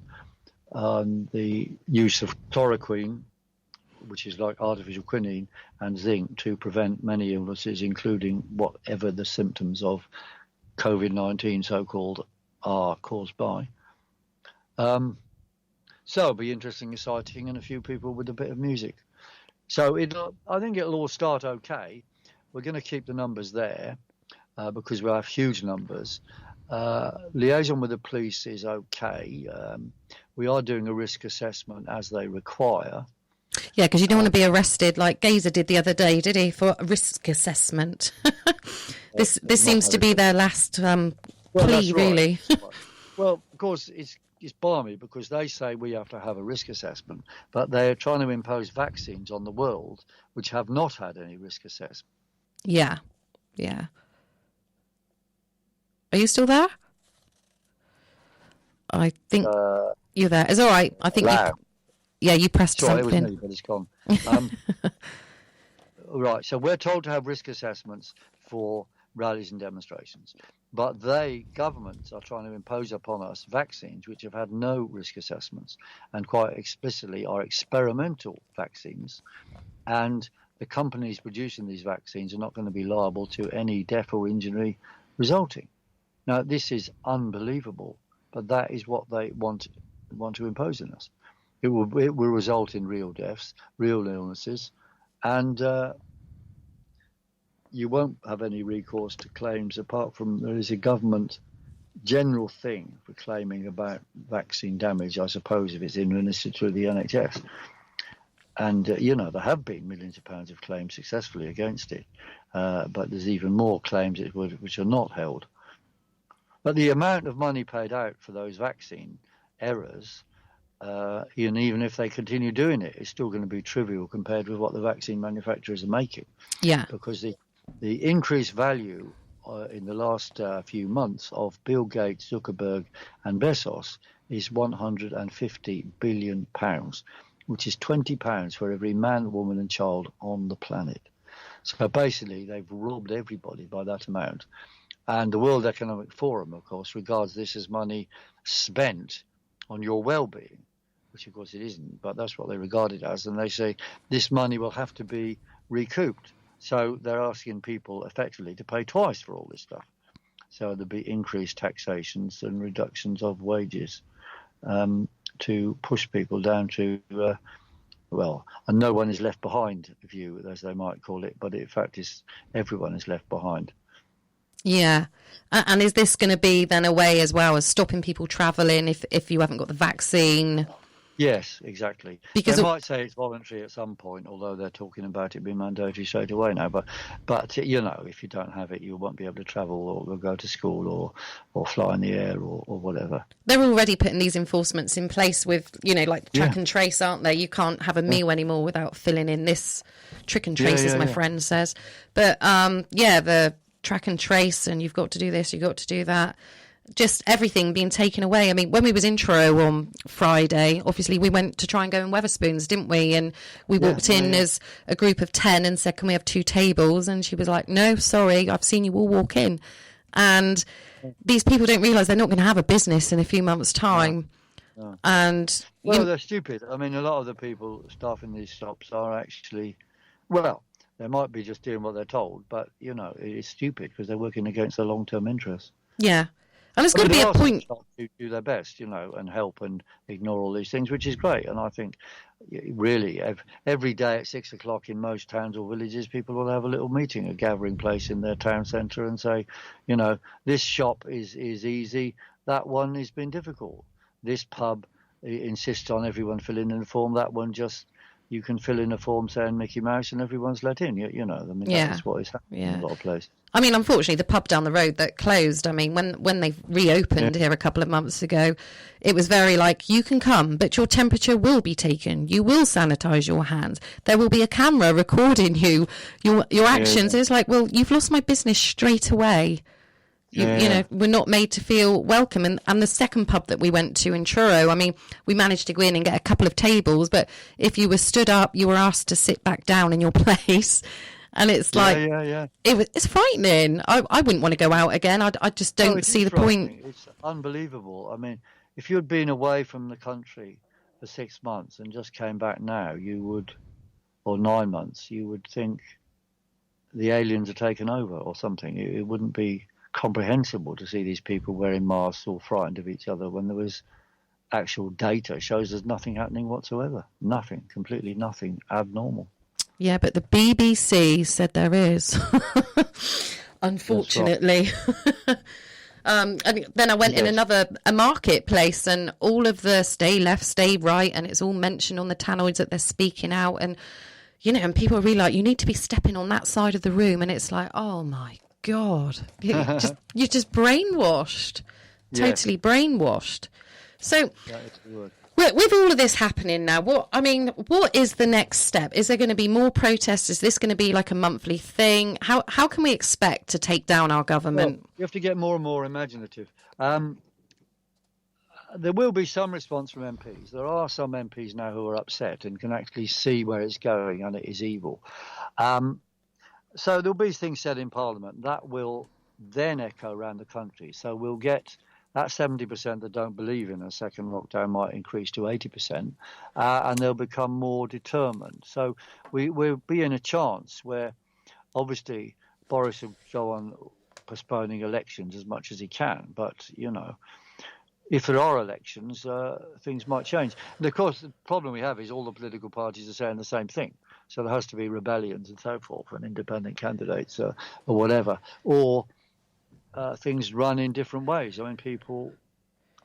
the use of chloroquine, which is like artificial quinine, and zinc to prevent many illnesses, including whatever the symptoms of COVID-19 so-called are caused by. So it'll be interesting, exciting, and a few people with a bit of music. So I think it'll all start okay. We're going to keep the numbers there because we have huge numbers. Liaison with the police is okay. We are doing a risk assessment as they require. Yeah, because you don't want to be arrested like Gazer did the other day, did he, for a risk assessment? This seems to be their last plea, really. Well, of course, it's balmy because they say we have to have a risk assessment, but they're trying to impose vaccines on the world which have not had any risk assessment. Yeah. Are you still there? I think you're there. It's all right. I think you pressed something. It was me, but it's gone. Right, so we're told to have risk assessments for rallies and demonstrations, but governments are trying to impose upon us vaccines which have had no risk assessments and quite explicitly are experimental vaccines, and the companies producing these vaccines are not going to be liable to any death or injury resulting. Now, this is unbelievable, but that is what they want to impose on us. It will result in real deaths, real illnesses, and you won't have any recourse to claims apart from there is a government general thing for claiming about vaccine damage, I suppose, if it's administered through the NHS. And, there have been millions of pounds of claims successfully against it, but there's even more claims which are not held. But the amount of money paid out for those vaccine errors, even if they continue doing it, it's still going to be trivial compared with what the vaccine manufacturers are making. Yeah. Because the increased value in the last few months of Bill Gates, Zuckerberg and Bezos is 150 billion pounds, which is 20 pounds for every man, woman and child on the planet. So basically they've robbed everybody by that amount. And the World Economic Forum, of course, regards this as money spent on your well-being, which of course it isn't, but that's what they regard it as. And they say this money will have to be recouped. So they're asking people effectively to pay twice for all this stuff. So there'll be increased taxations and reductions of wages to push people down to, and no one is left behind view, as they might call it. But in fact, everyone is left behind. Yeah. And is this going to be then a way as well as stopping people travelling if you haven't got the vaccine? Yes, exactly. Because they might say it's voluntary at some point, although they're talking about it being mandatory straight away now. But if you don't have it, you won't be able to travel or go to school or fly in the air or whatever. They're already putting these enforcements in place with, like track and trace, aren't they? You can't have a meal anymore without filling in this trick and trace, as my friend says. But, the track and trace, and you've got to do this, you've got to do that. Just everything being taken away. I mean, when we was in Truro on Friday, obviously we went to try and go in Wetherspoons, didn't we? And we walked in as a group of 10 and said, can we have 2 tables? And she was like, no, sorry, I've seen you all walk in. And these people don't realise they're not going to have a business in a few months' time. No. And they're stupid. I mean, a lot of the people staffing these shops are actually, they might be just doing what they're told, but, it's stupid because they're working against their long-term interests. Yeah. And there's got to be a point to do their best, and help and ignore all these things, which is great. And I think really every day at 6 o'clock in most towns or villages, people will have a little meeting, a gathering place in their town centre and say, this shop is easy. That one has been difficult. This pub insists on everyone filling in a form. That one you can fill in a form saying Mickey Mouse and everyone's let in. That's what is happening in a lot of places. I mean, unfortunately, the pub down the road that closed, I mean, when they reopened here a couple of months ago, it was very like, you can come, but your temperature will be taken. You will sanitise your hands. There will be a camera recording your actions. It's like, well, you've lost my business straight away. We're not made to feel welcome. And the second pub that we went to in Truro, I mean, we managed to go in and get a couple of tables, but if you were stood up, you were asked to sit back down in your place. And it's like, it's frightening. I wouldn't want to go out again. I just don't see the point. It's unbelievable. I mean, if you'd been away from the country for 6 months and just came back now, or 9 months, you would think the aliens are taken over or something. It wouldn't be comprehensible to see these people wearing masks or frightened of each other when there was actual data shows there's nothing happening whatsoever. Nothing, completely nothing abnormal. Yeah, but the BBC said there is, unfortunately. And then I went in a marketplace, and all of the stay left, stay right, and it's all mentioned on the tannoids that they're speaking out. And, and people are really like, you need to be stepping on that side of the room. And it's like, oh, my God. You're just brainwashed, totally brainwashed. So with all of this happening now, what is the next step? Is there going to be more protests? Is this going to be like a monthly thing? How can we expect to take down our government? Well, you have to get more and more imaginative. There will be some response from MPs. There are some MPs now who are upset and can actually see where it's going, and it is evil. So there'll be things said in Parliament that will then echo around the country. So we'll get that 70% that don't believe in a second lockdown might increase to 80%, and they'll become more determined. So we'll be in a chance where, obviously, Boris will go on postponing elections as much as he can. But, if there are elections, things might change. And, of course, the problem we have is all the political parties are saying the same thing. So there has to be rebellions and so forth, and independent candidates or whatever. Or things run in different ways. I mean, people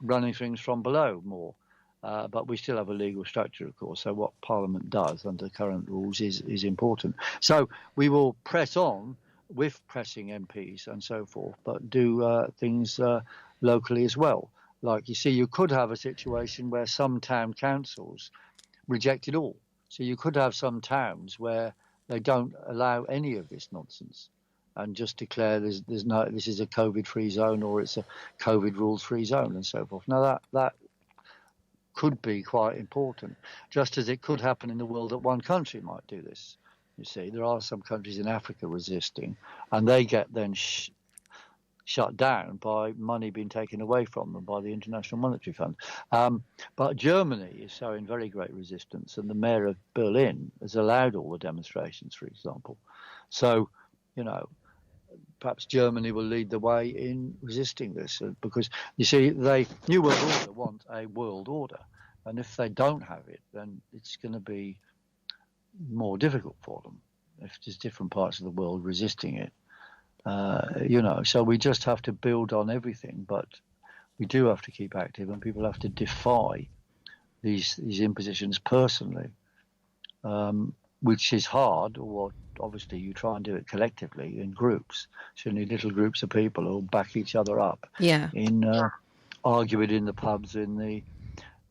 running things from below more. But we still have a legal structure, of course. So what Parliament does under current rules is important. So we will press on with pressing MPs and so forth, but do things locally as well. Like, you see, you could have a situation where some town councils reject it all. So you could have some towns where they don't allow any of this nonsense and just declare this is a COVID-free zone, or it's a COVID rules-free zone and so forth. Now, that could be quite important, just as it could happen in the world that one country might do this. You see, there are some countries in Africa resisting, and they get then shut down by money being taken away from them by the International Monetary Fund. But Germany is showing very great resistance, and the mayor of Berlin has allowed all the demonstrations, for example. So, perhaps Germany will lead the way in resisting this, because, you see, New World Order want a world order. And if they don't have it, then it's going to be more difficult for them if there's different parts of the world resisting it. So we just have to build on everything, but we do have to keep active, and people have to defy these impositions personally, which is hard. Or obviously you try and do it collectively in groups. So you need little groups of people who back each other up. Yeah. In arguing in the pubs, in the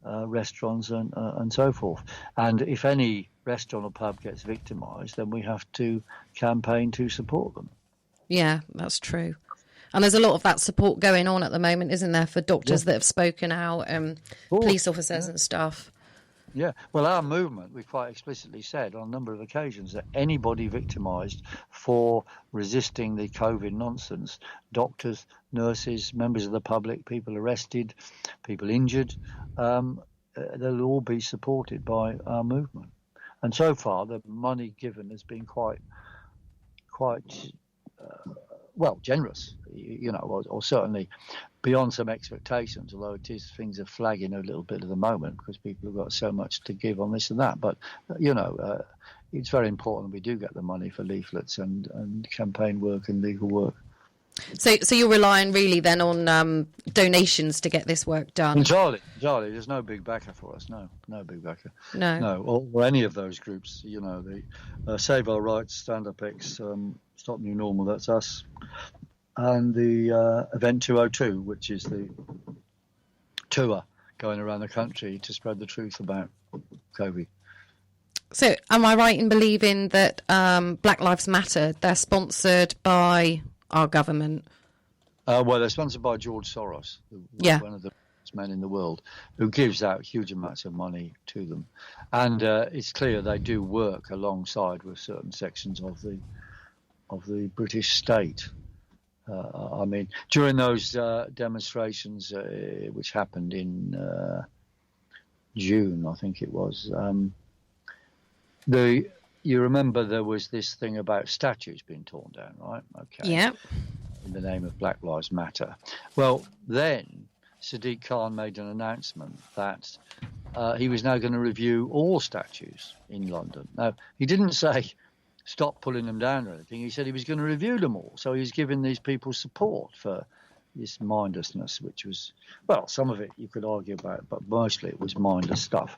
restaurants, and so forth. And if any restaurant or pub gets victimised, then we have to campaign to support them. Yeah, that's true. And there's a lot of that support going on at the moment, isn't there, for doctors that have spoken out, police officers and stuff. Yeah, well, our movement, we quite explicitly said on a number of occasions that anybody victimised for resisting the COVID nonsense, doctors, nurses, members of the public, people arrested, people injured, they'll all be supported by our movement. And so far, the money given has been quite generous, or certainly beyond some expectations, although things are flagging a little bit at the moment because people have got so much to give on this and that. But, it's very important we do get the money for leaflets and campaign work and legal work. So you're relying really then on donations to get this work done? Charlie, there's no big backer for us. No big backer. No, or any of those groups. The Save Our Rights, Stand Up X, Stop New Normal, that's us, and the Event 202, which is the tour going around the country to spread the truth about COVID. So am I right in believing that Black Lives Matter, they're sponsored by our government? Well, they're sponsored by George Soros, one of the richest men in the world, who gives out huge amounts of money to them. And it's clear they do work alongside with certain sections of the British state. I mean, during those demonstrations, which happened in June, I think it was, you remember there was this thing about statues being torn down, right? Okay. Yeah. in the name of Black Lives Matter. Well, then Sadiq Khan made an announcement that he was now going to review all statues in London. Now, he didn't say stop pulling them down or anything. He said he was going to review them all. So he's giving these people support for this mindlessness, which was, well, some of it you could argue about, but mostly it was mindless stuff.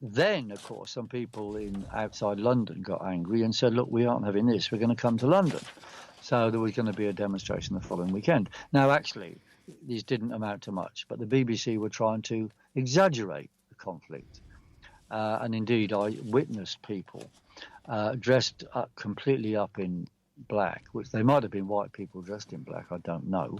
Then, of course, some people in outside London got angry and said, look, we aren't having this. We're going to come to London. So there was going to be a demonstration the following weekend. Now, actually, these didn't amount to much, but the BBC were trying to exaggerate the conflict. And indeed, I witnessed people dressed up, completely up in black, which they might have been white people dressed in black, I don't know.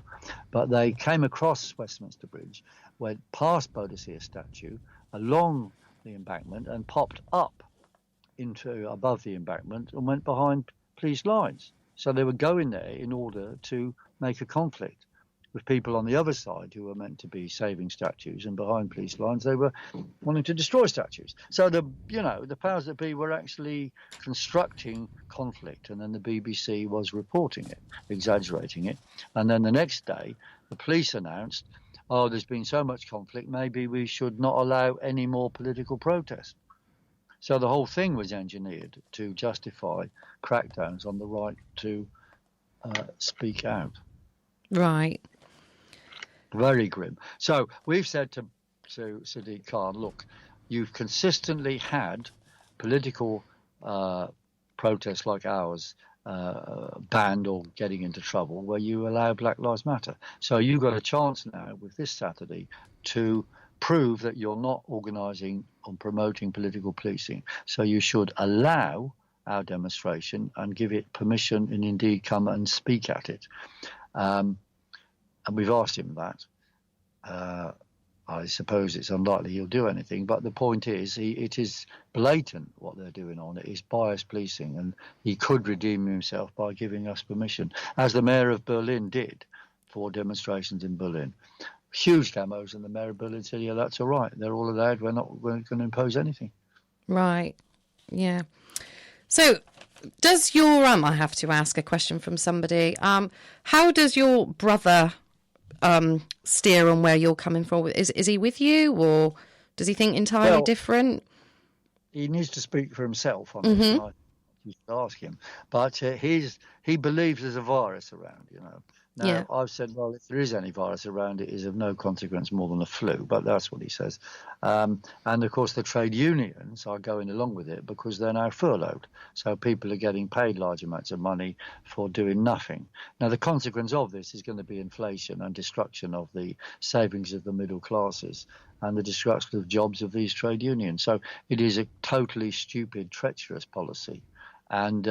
But they came across Westminster Bridge, went past Boadicea statue, along the embankment, and popped up into above the embankment and went behind police lines. So they were going there in order to make a conflict with people on the other side who were meant to be saving statues, and behind police lines they were wanting to destroy statues. So the powers that be were actually constructing conflict, and then the BBC was reporting it, exaggerating it. And then the next day the police announced, oh, there's been so much conflict, maybe we should not allow any more political protest. So the whole thing was engineered to justify crackdowns on the right to speak out. Right. Very grim. So we've said to Sadiq Khan, look, you've consistently had political protests like ours banned or getting into trouble where you allow Black Lives Matter. So you've got a chance now with this Saturday to prove that you're not organising or promoting political policing. So you should allow our demonstration and give it permission, and indeed come and speak at it. And we've asked him that. I suppose it's unlikely he'll do anything, but the point is, it is blatant what they're doing on it. It's bias policing, and he could redeem himself by giving us permission, as the mayor of Berlin did for demonstrations in Berlin. Huge demos, and the mayor of Berlin said, yeah, that's all right. They're all allowed. We're not going to impose anything. Right. Yeah. So does your, I have to ask a question from somebody. How does your brother steer on where you're coming from? Is he with you, or does he think entirely different? He needs to speak for himself on this. You should ask him. But he believes there's a virus around, Now, I've said, well, if there is any virus around, it is of no consequence more than a flu, but that's what he says. And, of course, the trade unions are going along with it because they're now furloughed. So people are getting paid large amounts of money for doing nothing. Now, the consequence of this is going to be inflation and destruction of the savings of the middle classes and the destruction of jobs of these trade unions. So it is a totally stupid, treacherous policy. And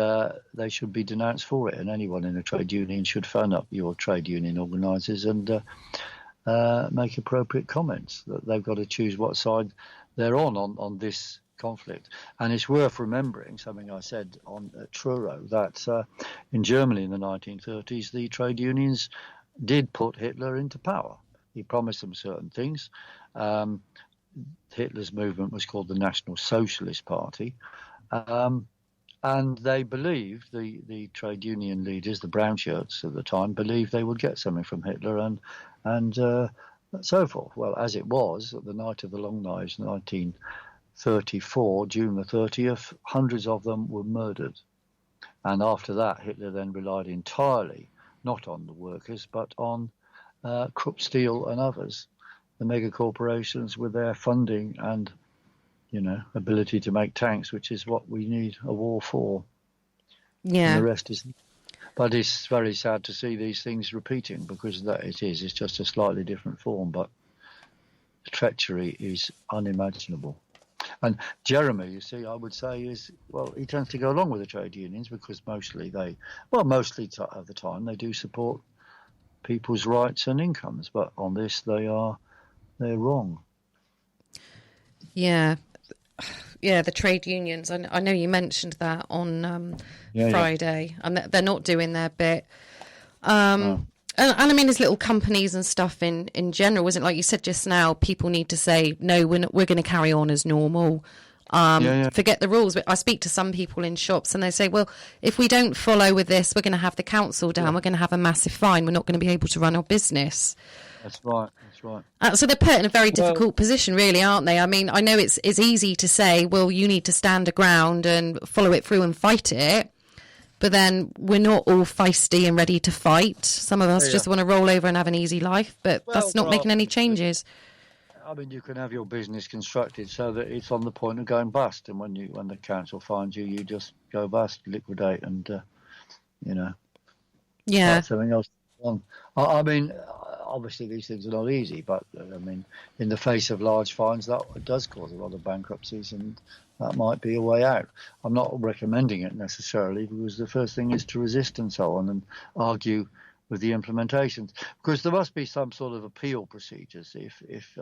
they should be denounced for it. And anyone in a trade union should phone up your trade union organisers and make appropriate comments. That they've got to choose what side they're on this conflict. And it's worth remembering something I said on Truro, that in Germany in the 1930s, the trade unions did put Hitler into power. He promised them certain things. Hitler's movement was called the National Socialist Party. And they believed, the trade union leaders, the brown shirts at the time, believed they would get something from Hitler and so forth. Well, as it was, at the night of the Long Knives, 1934, June the 30th, hundreds of them were murdered. And after that, Hitler then relied entirely, not on the workers, but on Krupp Steel and others, the mega corporations with their funding and ability to make tanks, which is what we need a war for. Yeah. And the rest is. But it's very sad to see these things repeating, because that it's just a slightly different form, but the treachery is unimaginable. And Jeremy, you see, I would say he tends to go along with the trade unions because mostly of the time they do support people's rights and incomes, but on this they're wrong. Yeah. Yeah, the trade unions. I know you mentioned that on Friday, and they're not doing their bit. No. And I mean, as little companies and stuff in general, isn't it? Like you said just now, people need to say, no, we're going to carry on as normal. Forget the rules. But I speak to some people in shops and they say, well, if we don't follow with this, we're going to have the council down. We're going to have a massive fine. We're not going to be able to run our business. That's right. That's right. So they're put in a very difficult position, really, aren't they? I mean, I know it's easy to say, well, you need to stand your ground and follow it through and fight it. But then we're not all feisty and ready to fight. Some of us just want to roll over and have an easy life, but that's not making any changes. I mean, you can have your business constructed so that it's on the point of going bust, and when the council finds you, you just go bust, liquidate, and start something else on. I mean, obviously these things are not easy, but I mean, in the face of large fines, that does cause a lot of bankruptcies, and that might be a way out. I'm not recommending it necessarily, because the first thing is to resist and so on, and argue with the implementations, because there must be some sort of appeal procedures if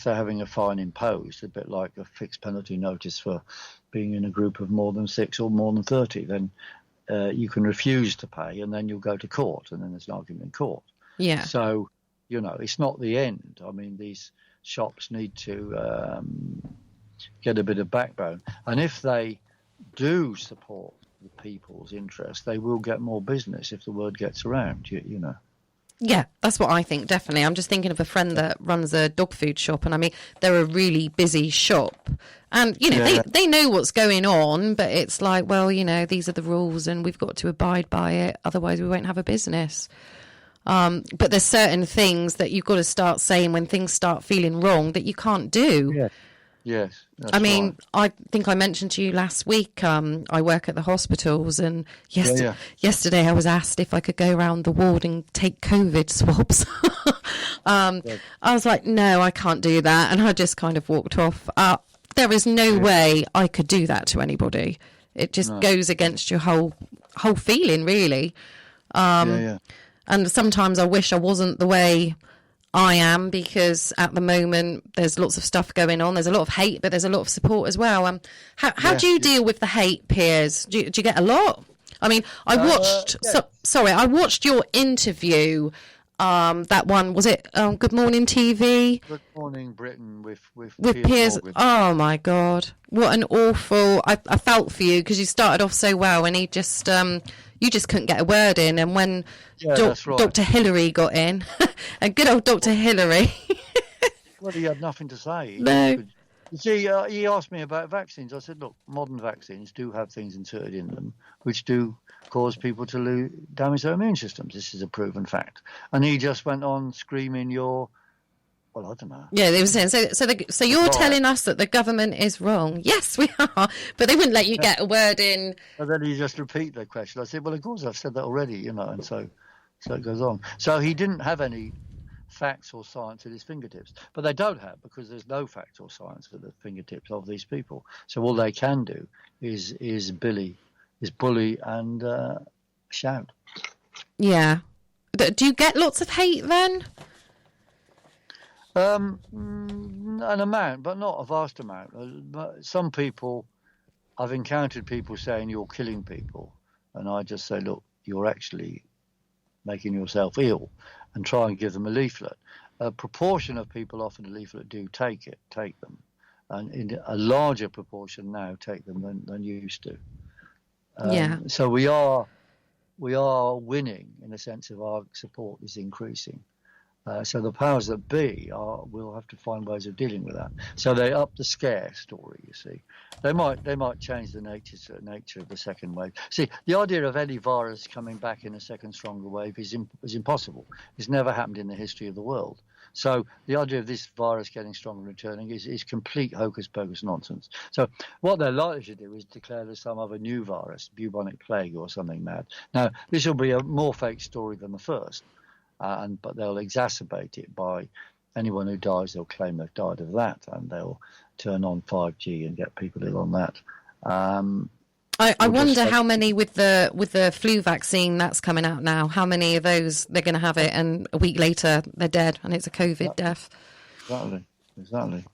they're having a fine imposed, a bit like a fixed penalty notice for being in a group of more than 6 or more than 30. Then you can refuse to pay, and then you'll go to court, and then there's an argument in court. Yeah. So it's not the end. I mean, these shops need to get a bit of backbone, and if they do support the people's interest, they will get more business if the word gets around. Yeah, that's what I think, definitely. I'm just thinking of a friend that runs a dog food shop, and I mean, they're a really busy shop, and they know what's going on, but it's like, well, these are the rules and we've got to abide by it, otherwise we won't have a business. But there's certain things that you've got to start saying when things start feeling wrong that you can't do. Yeah. Yes. I mean, right. I think I mentioned to you last week, I work at the hospitals, and yesterday I was asked if I could go around the ward and take COVID swabs. I was like, no, I can't do that. And I just kind of walked off. There is no way I could do that to anybody. It just goes against your whole feeling, really. And sometimes I wish I wasn't the way I am, because at the moment there's lots of stuff going on. There's a lot of hate, but there's a lot of support as well. How do you deal with the hate, Piers? Do you get a lot? I mean, I watched. I watched your interview. That one, was it Good Morning TV? Good Morning Britain with Piers. Oh my God, what an awful! I felt for you, because you started off so well, and he just you just couldn't get a word in. And when Dr. Hillary got in, and good old Dr. Hillary. Well, he had nothing to say. No. You see, he asked me about vaccines. I said, look, modern vaccines do have things inserted in them which do cause people to damage their immune systems. This is a proven fact. And he just went on screaming, well, I don't know. Yeah, they were saying, so you're telling us that the government is wrong. Yes, we are. But they wouldn't let you get a word in. And then he just repeat the question. I said, well, of course, I've said that already, and so it goes on. So he didn't have any facts or science at his fingertips, but they don't have, because there's no facts or science at the fingertips of these people. So all they can do is bully and shout. Yeah. But do you get lots of hate then? An amount, but not a vast amount. Some people, I've encountered people saying you're killing people, and I just say, look, you're actually making yourself ill, and try and give them a leaflet. A proportion of people offered a leaflet do take them, and in a larger proportion now take them than used to. So we are winning, in the sense of our support is increasing. So the powers that be will have to find ways of dealing with that. So they up the scare story. You see, they might change the nature of the second wave. See, the idea of any virus coming back in a second stronger wave is impossible. It's never happened in the history of the world. So the idea of this virus getting stronger and returning is complete hocus pocus nonsense. So what they're likely to do is declare there's some other new virus, bubonic plague or something mad. Now this will be a more fake story than the first. But they'll exacerbate it by anyone who dies, they'll claim they've died of that, and they'll turn on 5G and get people ill on that. I wonder how many with the flu vaccine that's coming out now, how many of those they're going to have it, and a week later they're dead, and it's a COVID death. Exactly.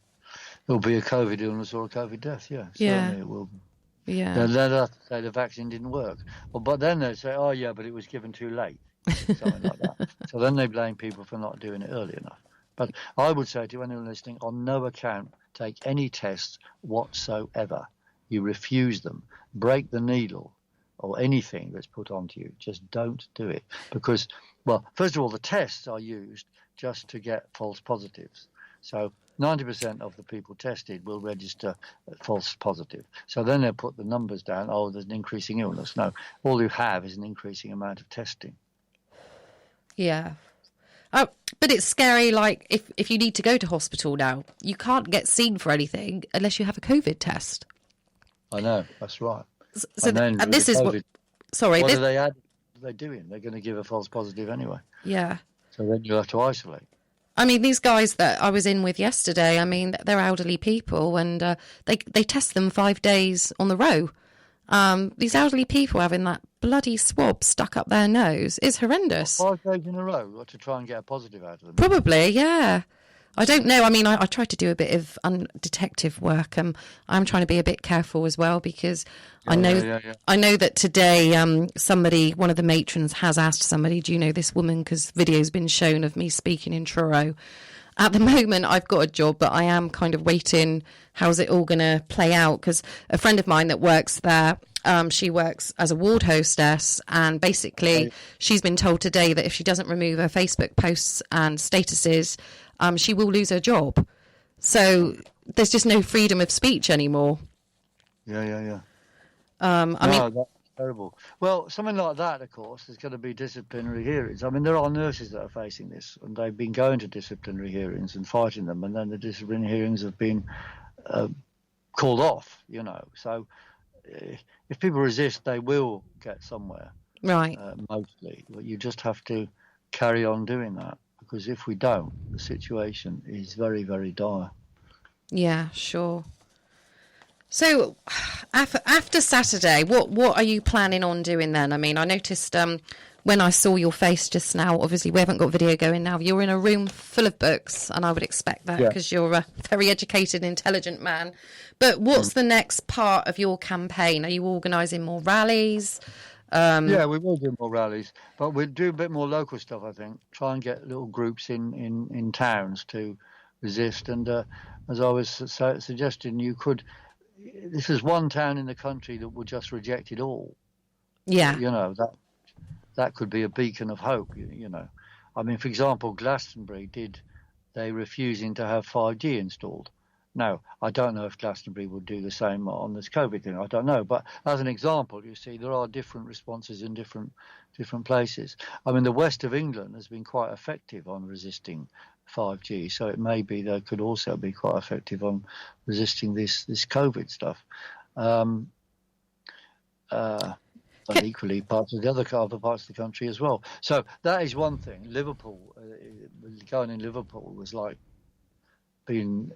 It'll be a COVID illness or a COVID death, certainly it will be. Yeah. They'll have to say the vaccine didn't work. But then they say, oh yeah, but it was given too late. Something like that. So then they blame people for not doing it early enough. But I would say to anyone listening, on no account take any tests whatsoever. You refuse them. Break the needle or anything that's put onto you. Just don't do it. Because, well, first of all, the tests are used just to get false positives. So 90% of the people tested will register false positive. So then they'll put the numbers down. Oh, there's an increasing illness. No, all you have is an increasing amount of testing. Yeah. Oh, but it's scary. Like if you need to go to hospital now, you can't get seen for anything unless you have a COVID test. I know, that's right. So this is what. Sorry, what are they doing? They're going to give a false positive anyway. Yeah. So then you'll have to isolate. I mean, these guys that I was in with yesterday, I mean, they're elderly people, and they test them 5 days on the row. These elderly people having that bloody swab stuck up their nose is horrendous. 5 days in a row to try and get a positive out of them? Probably, yeah. I don't know. I mean, I try to do a bit of detective work. I'm trying to be a bit careful as well because I know that today one of the matrons has asked somebody, do you know this woman? Because video's been shown of me speaking in Truro. At the moment, I've got a job, but I am kind of waiting. How's it all going to play out? Because a friend of mine that works there, she works as a ward hostess, and basically she's been told today that if she doesn't remove her Facebook posts and statuses, she will lose her job. So there's just no freedom of speech anymore. Yeah. I mean, that's terrible. Well, something like that, of course, there's going to be disciplinary hearings. I mean, there are nurses that are facing this, and they've been going to disciplinary hearings and fighting them, and then the disciplinary hearings have been called off, So if people resist, they will get somewhere. Right. Mostly. But you just have to carry on doing that, because if we don't, the situation is very, very dire. Yeah, sure. So after Saturday, what are you planning on doing then? I mean, I noticed when I saw your face just now, obviously we haven't got video going now, you're in a room full of books, and I would expect that because you're a very educated, intelligent man. But what's the next part of your campaign? Are you organising more rallies? Yeah, we will do more rallies, but we'll do a bit more local stuff, I think. Try and get little groups in towns to resist. And as I was suggesting, this is one town in the country that will just reject it all. Yeah. That could be a beacon of hope, I mean, for example, Glastonbury they refusing to have 5G installed. Now, I don't know if Glastonbury will do the same on this COVID thing. I don't know. But as an example, you see, there are different responses in different places. I mean, the west of England has been quite effective on resisting 5G. So it may be they could also be quite effective on resisting this COVID stuff. But equally, parts of the other parts of the country as well. So that is one thing. Liverpool, going in Liverpool was like being,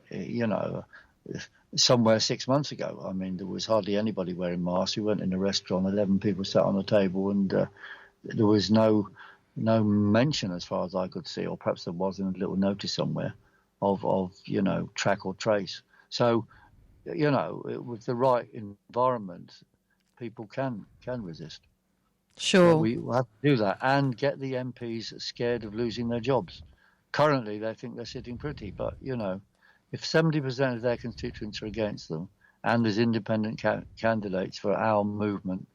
somewhere 6 months ago. I mean, there was hardly anybody wearing masks. We went in a restaurant, 11 people sat on a table, and there was no mention, as far as I could see, or perhaps there was in a little notice somewhere, of track or trace. So, with the right environment, people can resist. Sure. So we will have to do that and get the MPs scared of losing their jobs. Currently, they think they're sitting pretty, but, if 70% of their constituents are against them and there's independent candidates for our movement,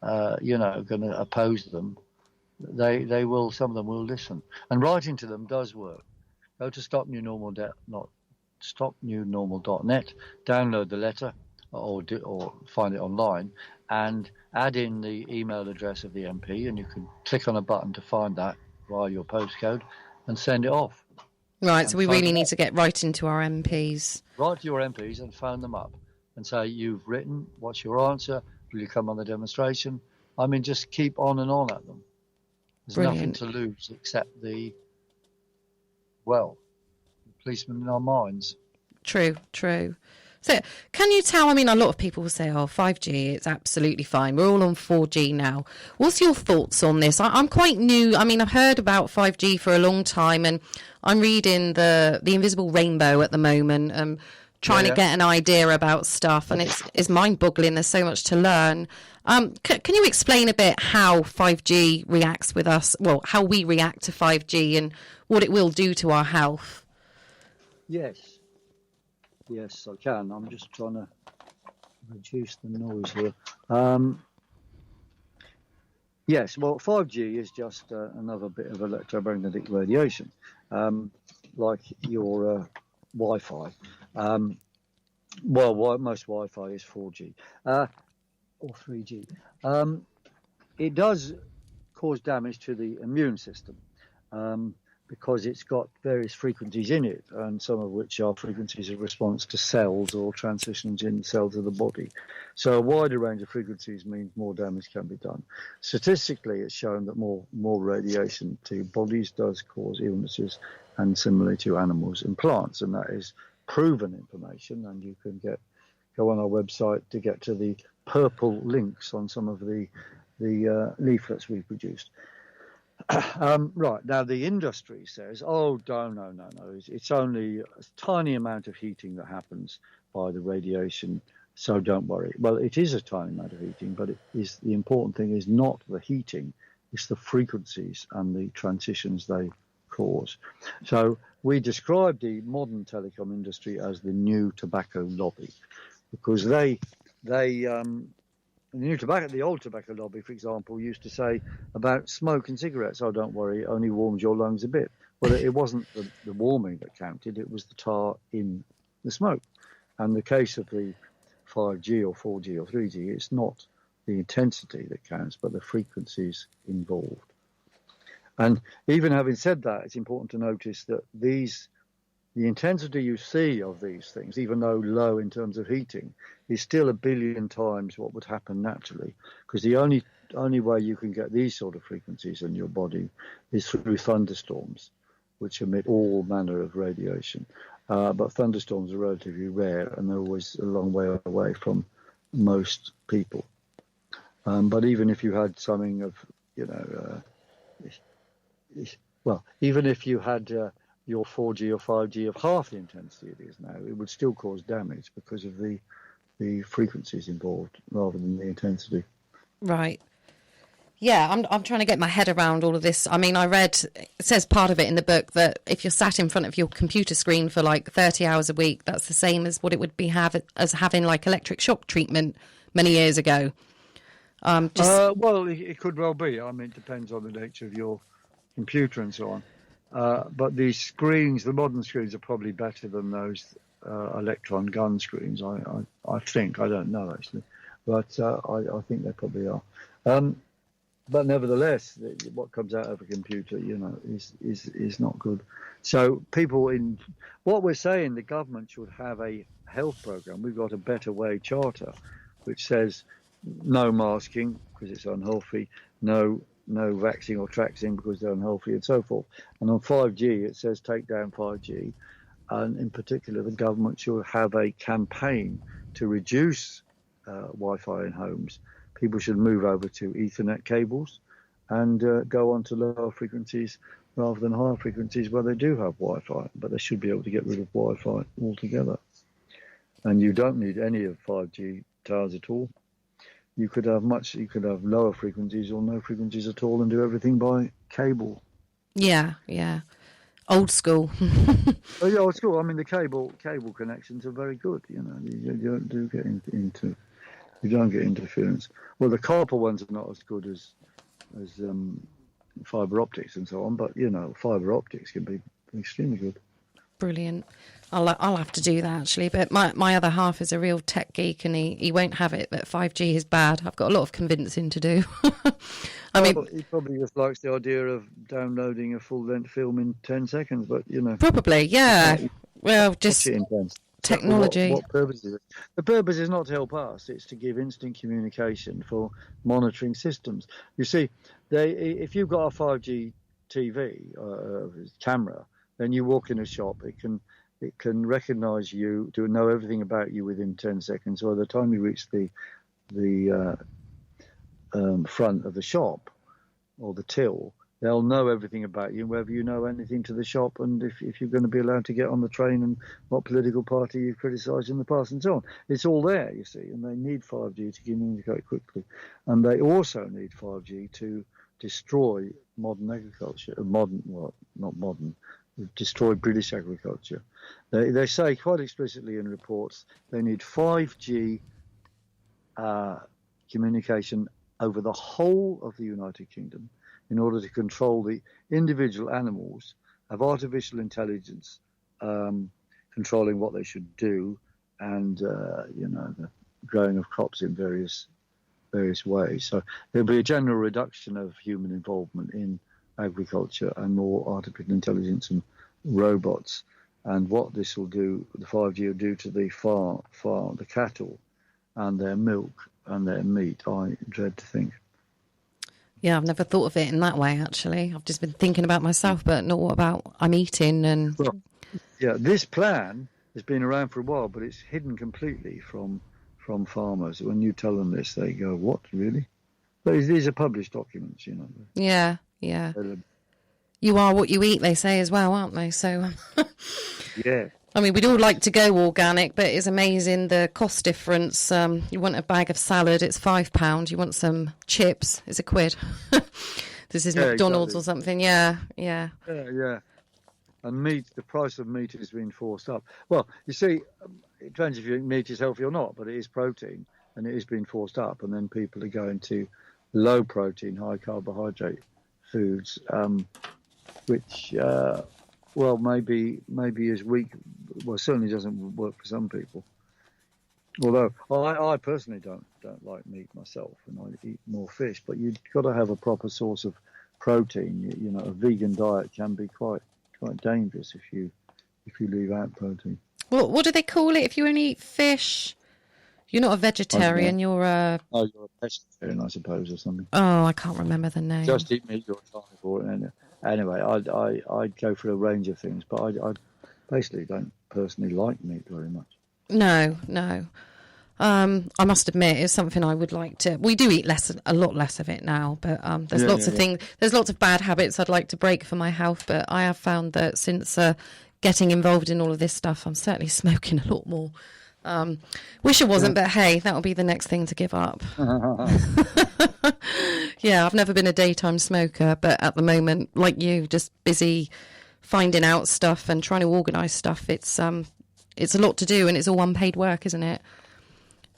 going to oppose them, they will, some of them will listen. And writing to them does work. Go to stopnewnormal.net, download the letter or find it online, and add in the email address of the MP, and you can click on a button to find that via your postcode and send it off. Right, so we really need to get right into our MPs. Write to your MPs and phone them up and say, you've written, what's your answer? Will you come on the demonstration? I mean, just keep on and on at them. There's nothing to lose except the policemen in our minds. True. So can you tell, I mean, a lot of people will say, 5G, it's absolutely fine. We're all on 4G now. What's your thoughts on this? I'm quite new. I mean, I've heard about 5G for a long time, and I'm reading the Invisible Rainbow at the moment, trying to get an idea about stuff, and it's mind-boggling. There's so much to learn. Can you explain a bit how 5G reacts with us, well, how we react to 5G and what it will do to our health? Yes. Yes, I can. I'm just trying to reduce the noise here. Yes, well, 5G is just another bit of electromagnetic radiation, like your Wi-Fi. Most Wi-Fi is 4G or 3G. It does cause damage to the immune system because it's got various frequencies in it, and some of which are frequencies of response to cells or transitions in cells of the body. So a wider range of frequencies means more damage can be done. Statistically, it's shown that more radiation to bodies does cause illnesses, and similarly to animals and plants, and that is proven information. And you can go on our website to get to the purple links on some of the leaflets we've produced. Right, now the industry says, oh, no, it's only a tiny amount of heating that happens by the radiation, so don't worry. Well, it is a tiny amount of heating, but the important thing is not the heating, it's the frequencies and the transitions they cause. So we describe the modern telecom industry as the new tobacco lobby, because the old tobacco lobby, for example, used to say about smoke and cigarettes, oh, don't worry, it only warms your lungs a bit. Well, it wasn't the warming that counted, it was the tar in the smoke. And the case of the 5G or 4G or 3G, it's not the intensity that counts, but the frequencies involved. And even having said that, it's important to notice that the intensity you see of these things, even though low in terms of heating, is still 1 billion times what would happen naturally. Because the only way you can get these sort of frequencies in your body is through thunderstorms, which emit all manner of radiation. But thunderstorms are relatively rare, and they're always a long way away from most people. But even if you had something of, even if you had your 4G or 5G of half the intensity it is now, it would still cause damage because of the frequencies involved rather than the intensity. Right. Yeah, I'm trying to get my head around all of this. I mean, I read, it says part of it in the book that if you're sat in front of your computer screen for like 30 hours a week, that's the same as what it would be having like electric shock treatment many years ago. Well, it could well be. I mean, it depends on the nature of your computer and so on. But the modern screens are probably better than those electron gun screens. I think. I don't know actually, but I think they probably are. But nevertheless, what comes out of a computer, is not good. So what we're saying, the government should have a health program. We've got a Better Way charter, which says no masking because it's unhealthy, no vaxing or traxing because they're unhealthy, and so forth. And on 5G, it says take down 5G. And in particular, the government should have a campaign to reduce Wi-Fi in homes. People should move over to Ethernet cables and go on to lower frequencies rather than higher frequencies where they do have Wi-Fi. But they should be able to get rid of Wi-Fi altogether. And you don't need any of 5G towers at all. You could have lower frequencies or no frequencies at all and do everything by cable. Yeah. Old school. Oh, yeah, old school. I mean, the cable connections are very good. You don't get interference. Well, the copper ones are not as good as fiber optics and so on, but fiber optics can be extremely good. Brilliant. I'll have to do that actually. But my other half is a real tech geek, and he won't have it that 5G is bad. I've got a lot of convincing to do. I mean, he probably just likes the idea of downloading a full-length film in 10 seconds, but probably, yeah. Well, just technology. What purpose is it? The purpose is not to help us; it's to give instant communication for monitoring systems. You see, if you've got a 5G TV camera, then you walk in a shop, it can recognise you, to know everything about you within 10 seconds. So by the time you reach the front of the shop or the till, they'll know everything about you, whether you know anything to the shop, and if you're going to be allowed to get on the train, and what political party you've criticised in the past, and so on. It's all there, you see, and they need 5G to communicate quickly. And they also need 5G to destroy modern agriculture. Not modern. destroy British agriculture. They say quite explicitly in reports they need 5G communication over the whole of the United Kingdom in order to control the individual animals, have artificial intelligence controlling what they should do, and the growing of crops in various ways. So there'll be a general reduction of human involvement in agriculture and more artificial intelligence and robots. And what this will do, the 5G will do to the the cattle and their milk and their meat, I dread to think. Yeah, I've never thought of it in that way, actually. I've just been thinking about myself, but not what about I'm eating and... Well, yeah, this plan has been around for a while, but it's hidden completely from farmers. When you tell them this, they go, "What, really?" But these are published documents, you know. Yeah. You are what you eat, they say as well, aren't they? So, yeah. I mean, we'd all like to go organic, but it's amazing the cost difference. You want a bag of salad, it's £5. You want some chips, it's £1. This is McDonald's exactly. Or something. Yeah. And meat, the price of meat has been forced up. Well, you see, it depends if you think meat is healthy or not, but it is protein, and it is being forced up, and then people are going to low protein, high carbohydrate foods, which, maybe is weak. Well, certainly doesn't work for some people. Although I personally don't like meat myself, and I eat more fish. But you've got to have a proper source of protein. You know, a vegan diet can be quite dangerous if you leave out protein. Well, what do they call it if you only eat fish? You're not a vegetarian, you're a... Oh, you're a pescatarian, I suppose, or something. Oh, I can't remember the name. Just eat meat, you're a carnivore. Anyway, I'd go for a range of things, but I basically don't personally like meat very much. No. I must admit, it's something I would like to... We do eat a lot less of it now, but there's lots of things... There's lots of bad habits I'd like to break for my health, but I have found that since getting involved in all of this stuff, I'm certainly smoking a lot more. Wish it wasn't, but hey, that'll be the next thing to give up. Yeah, I've never been a daytime smoker, but at the moment, like you, just busy finding out stuff and trying to organise stuff. It's a lot to do, and it's all unpaid work, isn't it?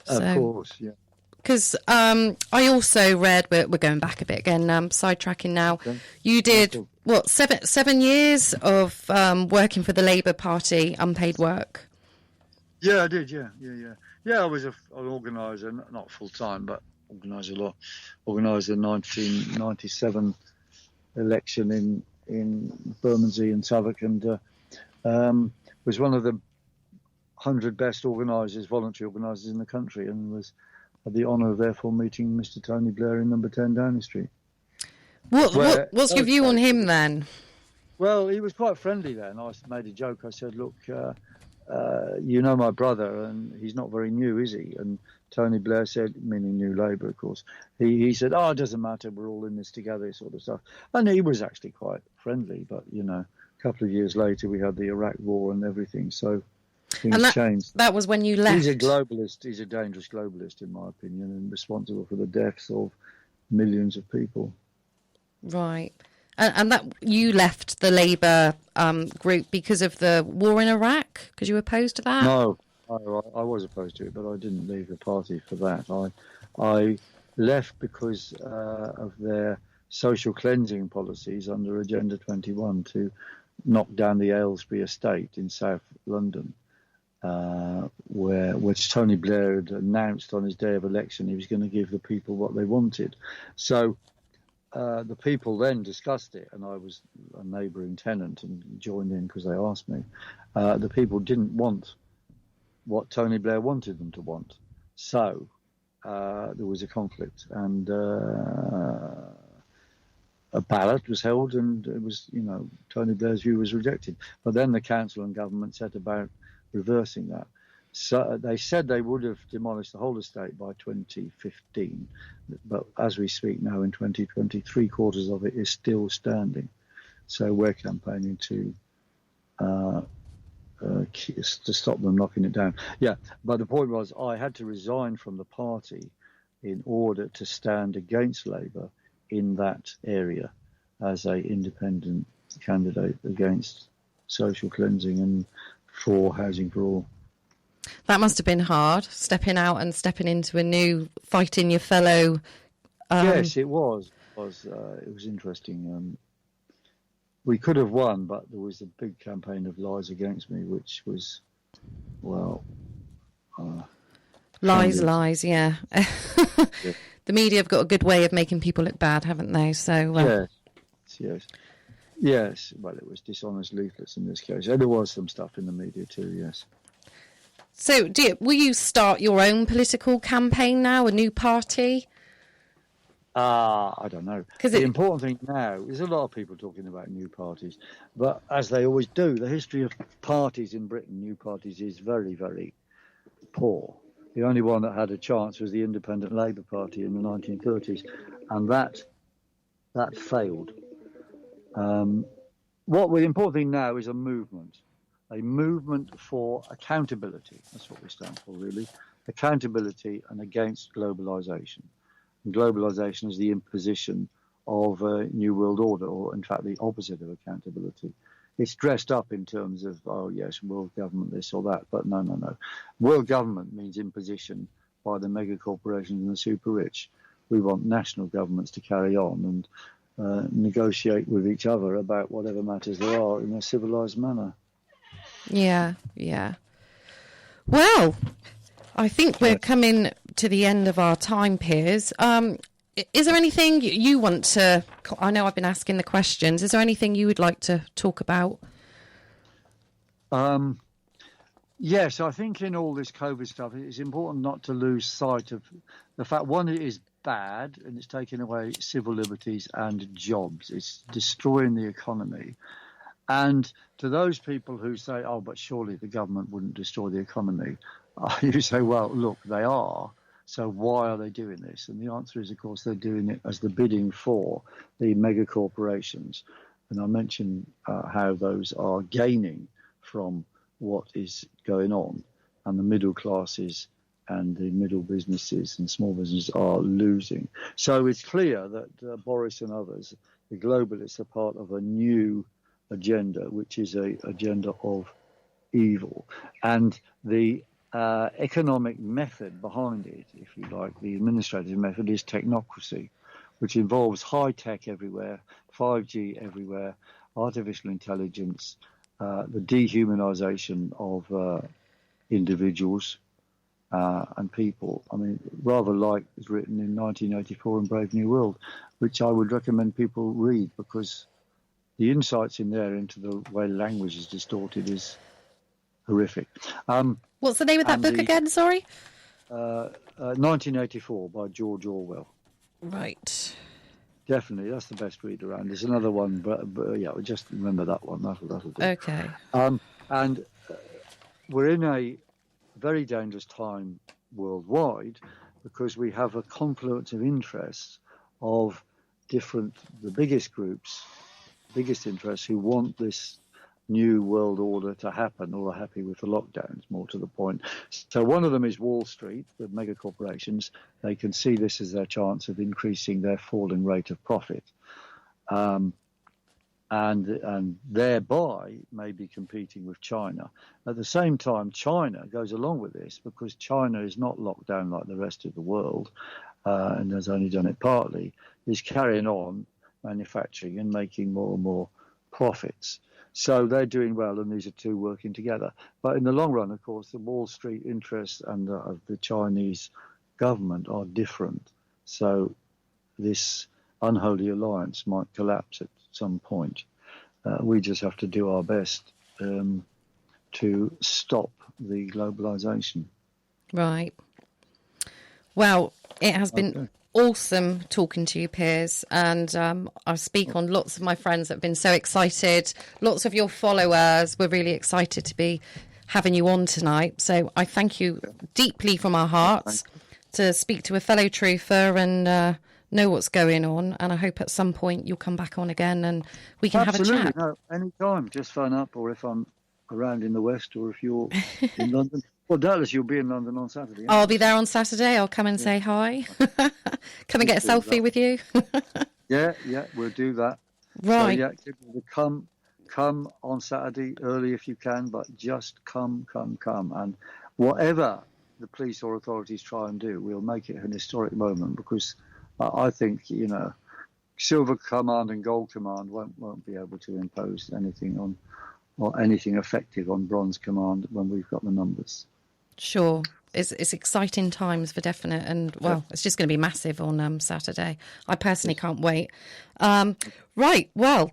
Of course, yeah. Because I also read, we're going back a bit again, sidetracking now. Okay. You did, what, 7 years of working for the Labour Party, unpaid work? Yeah, I did, yeah. Yeah, I was an organiser, not full-time, but organised a lot. Organised the 1997 election in Bermondsey and Southwark, and was one of the 100 best organisers, voluntary organisers in the country, and had the honour of therefore meeting Mr. Tony Blair in number 10 Downing Street. What's your view on him then? Well, he was quite friendly then. I made a joke. I said, look, you know my brother, and he's not very new, is he? And Tony Blair said, meaning New Labour, of course, he said, it doesn't matter, we're all in this together, sort of stuff. And he was actually quite friendly, but, a couple of years later we had the Iraq War and everything, so things changed. That was when you left. He's a globalist. He's a dangerous globalist, in my opinion, and responsible for the deaths of millions of people. Right. And that you left the Labour group because of the war in Iraq? Because you were opposed to that? No, I was opposed to it, but I didn't leave the party for that. I left because of their social cleansing policies under Agenda 21 to knock down the Aylesbury estate in South London, which Tony Blair had announced on his day of election he was going to give the people what they wanted. So the people then discussed it, and I was a neighbouring tenant and joined in because they asked me. The people didn't want what Tony Blair wanted them to want. So there was a conflict, and a ballot was held, and it was, Tony Blair's view was rejected. But then the council and government set about reversing that. So they said they would have demolished the whole estate by 2015, but as we speak now in 2020, 3/4 of it is still standing. So we're campaigning to stop them knocking it down. Yeah, but the point was I had to resign from the party in order to stand against Labour in that area as a independent candidate against social cleansing and for housing for all. That must have been hard, stepping out and stepping into a new, fighting your fellow. Yes, it was. It was interesting. We could have won, but there was a big campaign of lies against me, which was, well... lies, yeah. Yeah. The media have got a good way of making people look bad, haven't they? So yes. Well, it was dishonest leaflets in this case. And there was some stuff in the media too. Yes. So, will you start your own political campaign now? A new party? I don't know. The important thing now is a lot of people talking about new parties, but as they always do, the history of parties in Britain, new parties, is very, very poor. The only one that had a chance was the Independent Labour Party in the 1930s, and that failed. The important thing now is a movement for accountability. That's what we stand for, really. Accountability and against globalisation. And globalisation is the imposition of a new world order, or in fact the opposite of accountability. It's dressed up in terms of, oh yes, world government this or that, but no. World government means imposition by the mega corporations and the super rich. We want national governments to carry on and negotiate with each other about whatever matters there are in a civilised manner. Yeah. Well, I think we're coming to the end of our time, Piers. Is there anything you want to... I know I've been asking the questions. Is there anything you would like to talk about? Yes, I think in all this COVID stuff, it's important not to lose sight of the fact, one, it is bad and it's taking away civil liberties and jobs. It's destroying the economy. And to those people who say, oh, but surely the government wouldn't destroy the economy, you say, well, look, they are. So why are they doing this? And the answer is, of course, they're doing it as the bidding for the mega corporations. And I mentioned how those are gaining from what is going on, and the middle classes and the middle businesses and small businesses are losing. So it's clear that Boris and others, the globalists, are part of a new agenda, which is an agenda of evil. And the economic method behind it, if you like, the administrative method, is technocracy, which involves high tech everywhere, 5G everywhere, artificial intelligence, the dehumanization of individuals and people. I mean, rather like it was written in 1984 in Brave New World, which I would recommend people read, because the insights in there into the way language is distorted is horrific. What's the name of that book again, sorry? 1984 by George Orwell. Right. Definitely, that's the best read around. There's another one, but yeah, just remember that one. That'll do. Okay. And we're in a very dangerous time worldwide, because we have a confluence of interests of the biggest groups, biggest interests who want this new world order to happen, or are happy with the lockdowns, more to the point. So one of them is Wall Street, the mega corporations. They can see this as their chance of increasing their falling rate of profit, and thereby maybe competing with China. At the same time, China goes along with this because China is not locked down like the rest of the world, and has only done it partly, is carrying on manufacturing and making more and more profits. So they're doing well, and these are two working together. But in the long run, of course, the Wall Street interests and of the Chinese government are different. So this unholy alliance might collapse at some point. We just have to do our best to stop the globalization. Right. Well, it has been awesome talking to you, Piers, and I speak on lots of my friends that have been so excited. Lots of your followers were really excited to be having you on tonight. So I thank you deeply from our hearts to speak to a fellow truther and know what's going on. And I hope at some point you'll come back on again and we can have a chat. No, anytime. Just phone up, or if I'm around in the West, or if you're in London. Well, doubtless you'll be in London on Saturday. I'll be there on Saturday. I'll come and say hi. Come and get a selfie with you. Yeah, we'll do that. Right. So, yeah, people to come come on Saturday early if you can, but just come. And whatever the police or authorities try and do, we'll make it an historic moment, because I think, Silver Command and Gold Command won't be able to impose anything on, or anything effective on Bronze Command when we've got the numbers. Sure. It's exciting times for definite, and it's just going to be massive on Saturday. I personally can't wait. Right, well,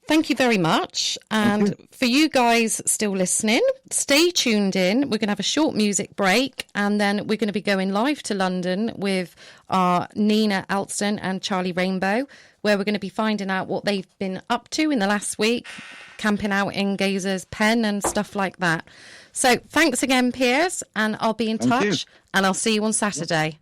thank you very much. And for you guys still listening, stay tuned in. We're going to have a short music break, and then we're going to be going live to London with our Nina Alston and Charlie Rainbow, where we're going to be finding out what they've been up to in the last week, camping out in Gazer's Pen and stuff like that. So thanks again, Piers, and I'll be in touch, and I'll see you on Saturday.